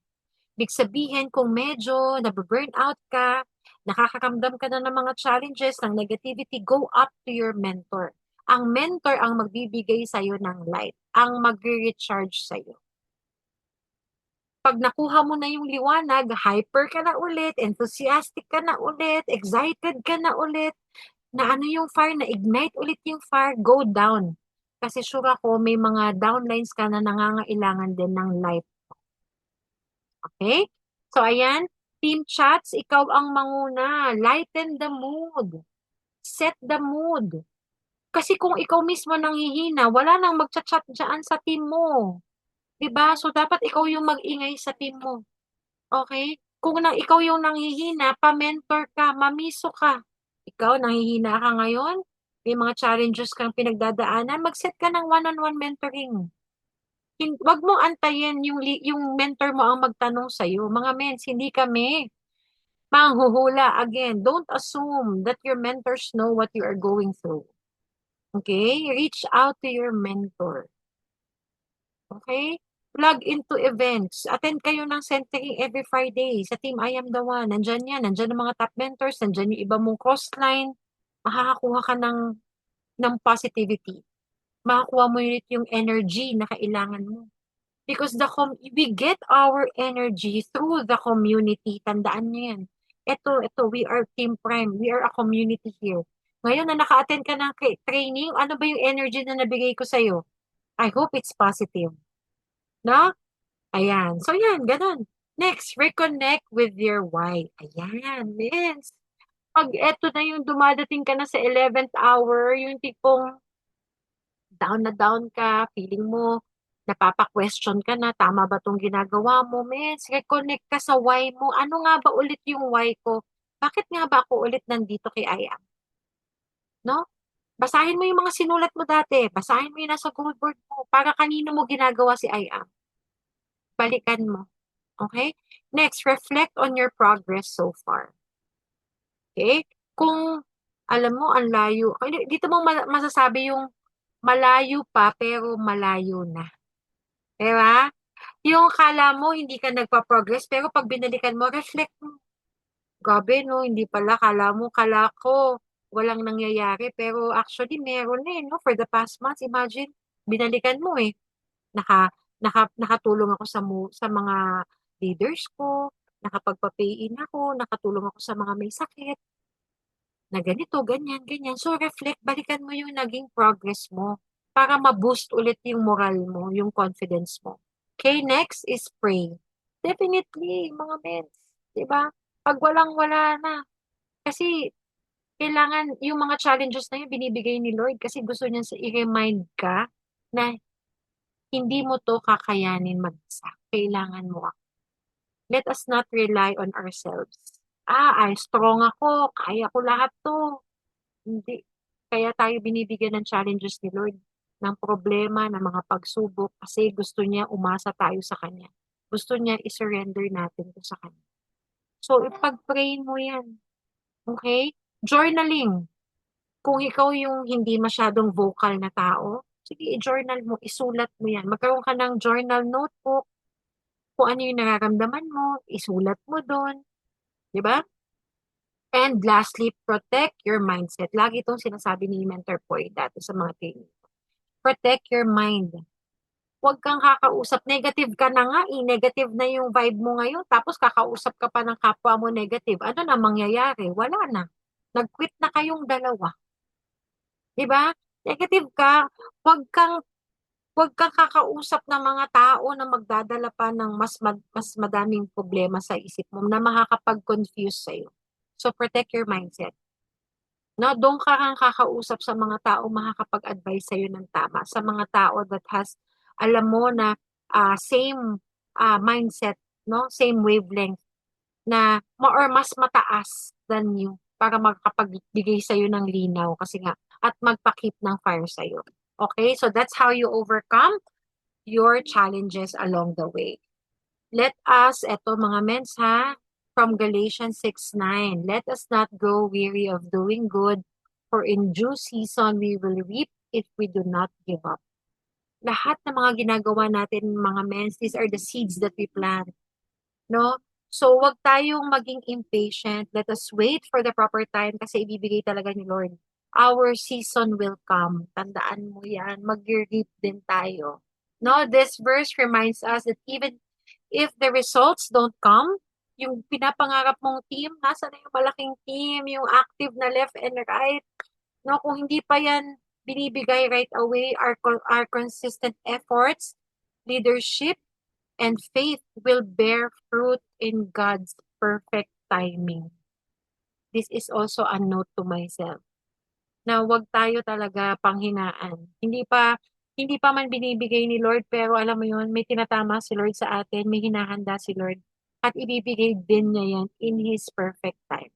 Ibig sabihin, kung medyo nababurn out ka, nakakakamdam ka na ng mga challenges, ng negativity, go up to your mentor. Ang mentor ang magbibigay sa'yo ng light, ang mag-recharge sa'yo. Pag nakuha mo na yung liwanag, hyper ka na ulit, enthusiastic ka na ulit, excited ka na ulit, na ano yung fire, na ignite ulit yung fire, go down. Kasi sure ako, may mga downlines ka na nangangailangan din ng light. Okay? So, ayan, team chats, ikaw ang manguna. Lighten the mood. Set the mood. Kasi kung ikaw mismo nanghihina, wala nang magchat-chat dyan sa team mo. 'Di ba? So, dapat ikaw yung mag-ingay sa team mo. Okay? Kung ikaw yung nanghihina, pa-mentor ka, mamiso ka. Ikaw, nanghihina ka ngayon, may mga challenges kang pinagdadaanan, mag-set ka ng one-on-one mentoring. Wag mo antayin yung mentor mo ang magtanong sa'yo. Mga mens, hindi kami manghuhula. Again, don't assume that your mentors know what you are going through. Okay? Reach out to your mentor. Okay? Plug into events. Attend kayo ng centering every Friday sa Team I Am The One. Nandyan yan. Nandyan ang mga top mentors. Nandyan yung iba mong crossline. Makakakuha ka ng positivity. Makakuha mo yun yung energy na kailangan mo. Because we get our energy through the community. Tandaan nyo yan. Ito, we are Team Prime. We are a community here. Ngayon na naka-attend ka ng training, ano ba yung energy na nabigay ko sa'yo? I hope it's positive. No? Ayan. So, yan. Ganun. Next, reconnect with your why. Ayan. Yes. Pag eto na yung dumadating ka na sa 11th hour, yung tipong down na down ka, feeling mo, napapa-question ka na, tama ba tong ginagawa mo? Mens, reconnect ka sa why mo. Ano nga ba ulit yung why ko? Bakit nga ba ako ulit nandito kay Aya? No? Basahin mo yung mga sinulat mo dati. Basahin mo yung nasa goal board mo. Para kanino mo ginagawa si Aya? Balikan mo. Okay? Next, reflect on your progress so far. Okay? Kung, alam mo, ang layo. Dito mo masasabi yung malayo pa, pero malayo na. Diba? Yung kala mo, hindi ka nagpa-progress, pero pag binalikan mo, reflect mo. Grabe, no? Hindi pala, kala ko, walang nangyayari, pero actually, meron eh, no? For the past months, imagine, binalikan mo eh. Nakatulong ako sa mga leaders ko, nakapagpa-pay in ako, nakatulong ako sa mga may sakit, na ganito, ganyan, ganyan. So, reflect, balikan mo yung naging progress mo para ma-boost ulit yung moral mo, yung confidence mo. Okay, next is pray. Definitely, mga mens, di ba? Pag walang-wala na, kasi kailangan yung mga challenges na yun binibigay ni Lord kasi gusto niya i-remind ka na hindi mo to kakayanin mag-isa. Kailangan mo ako. Let us not rely on ourselves. Ay, strong ako, kaya ko lahat to. Hindi. Kaya tayo binibigyan ng challenges ni Lord, ng problema, ng mga pagsubok, kasi gusto niya umasa tayo sa Kanya. Gusto niya i-surrender natin to sa Kanya. So, ipag-pray mo yan. Okay? Journaling. Kung ikaw yung hindi masyadong vocal na tao, sige, i-journal mo, isulat mo yan. Magkaroon ka ng journal notebook, kung ano yung nararamdaman mo, isulat mo doon. Di ba? And lastly, protect your mindset. Lagi itong sinasabi ni Mentor Poy dati sa mga training. Protect your mind. Huwag kang kakausap. Negative ka na nga, negative na yung vibe mo ngayon. Tapos kakausap ka pa ng kapwa mo negative. Ano na mangyayari? Wala na. Nag-quit na kayong dalawa. Di ba? Negative ka. Huwag kang Huwag kang kakausap ng mga tao na magdadala pa ng mas madaming problema sa isip mo na makakapag-confuse sa'yo. So, protect your mindset. No, doon ka kang kakausap sa mga tao makakapag-advise sa'yo ng tama. Sa mga tao that has, alam mo na same mindset, no? Same wavelength na or mas mataas than you para makakapagbigay sa'yo ng linaw kasi nga at magpa-keep ng fire sa'yo. Okay? So that's how you overcome your challenges along the way. Let us, eto mga mens ha, from Galatians 6:9, let us not grow weary of doing good, for in due season we will reap if we do not give up. Lahat ng mga ginagawa natin mga mens, these are the seeds that we plant. No? So, wag tayong maging impatient. Let us wait for the proper time kasi ibibigay talaga ni Lord. Our season will come. Tandaan mo yan. Mag-reap din tayo. No, this verse reminds us that even if the results don't come, yung pinapangarap mong team, nasa na yung malaking team, yung active na left and right. No, kung hindi pa yan binibigay right away, our consistent efforts, leadership, and faith will bear fruit in God's perfect timing. This is also a note to myself na wag tayo talaga panghinaan. Hindi pa man binibigay ni Lord pero alam mo yun, may tinatama si Lord sa atin, may hinahanda si Lord at ibibigay din niya yan in His perfect time.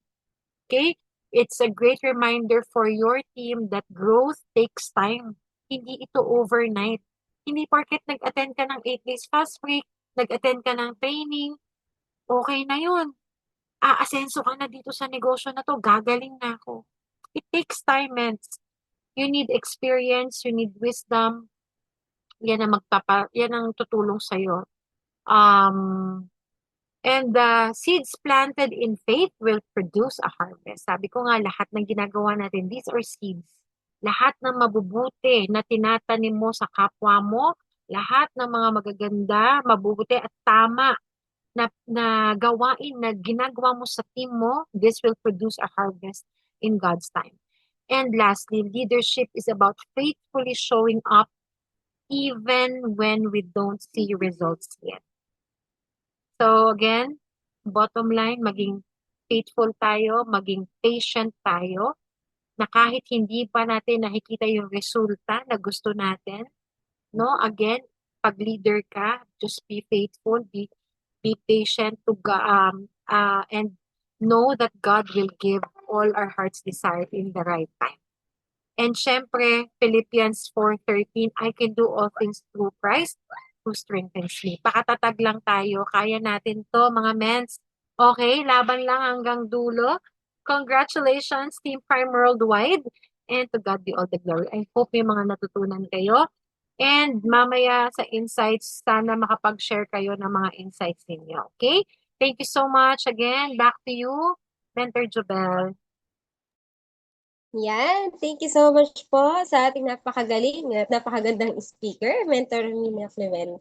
Okay? It's a great reminder for your team that growth takes time. Hindi ito overnight. Hindi porket nag-attend ka ng 8 days fast break, nag-attend ka ng training, okay na yun. Aasenso ka na dito sa negosyo na to, gagaling na ako. It takes time, men. You need experience, you need wisdom. Yan ang tutulong sa'yo. And the seeds planted in faith will produce a harvest. Sabi ko nga, lahat ng ginagawa natin, these are seeds. Lahat ng mabubuti na tinatanim mo sa kapwa mo, lahat ng mga magaganda, mabubuti at tama na gawain na ginagawa mo sa team mo, this will produce a harvest in God's time. And lastly, leadership is about faithfully showing up even when we don't see results yet. So again, bottom line, maging faithful tayo, maging patient tayo, na kahit hindi pa natin nakikita yung resulta na gusto natin, no? Again, pag leader ka, just be faithful, be patient and know that God will give all our heart's desire in the right time. And syempre, Philippians 4:13, I can do all things through Christ who strengthens me. Pakatatag lang tayo. Kaya natin to, mga mens. Okay, laban lang hanggang dulo. Congratulations, Team Prime Worldwide. And to God be all the glory. I hope may mga natutunan kayo. And mamaya sa insights, sana makapag-share kayo ng mga insights ninyo. Okay? Thank you so much. Again, back to you, Mentor Jobel. Yan, thank you so much po sa ating napakagaling at napakagandang speaker, Mentor Nina Clemente.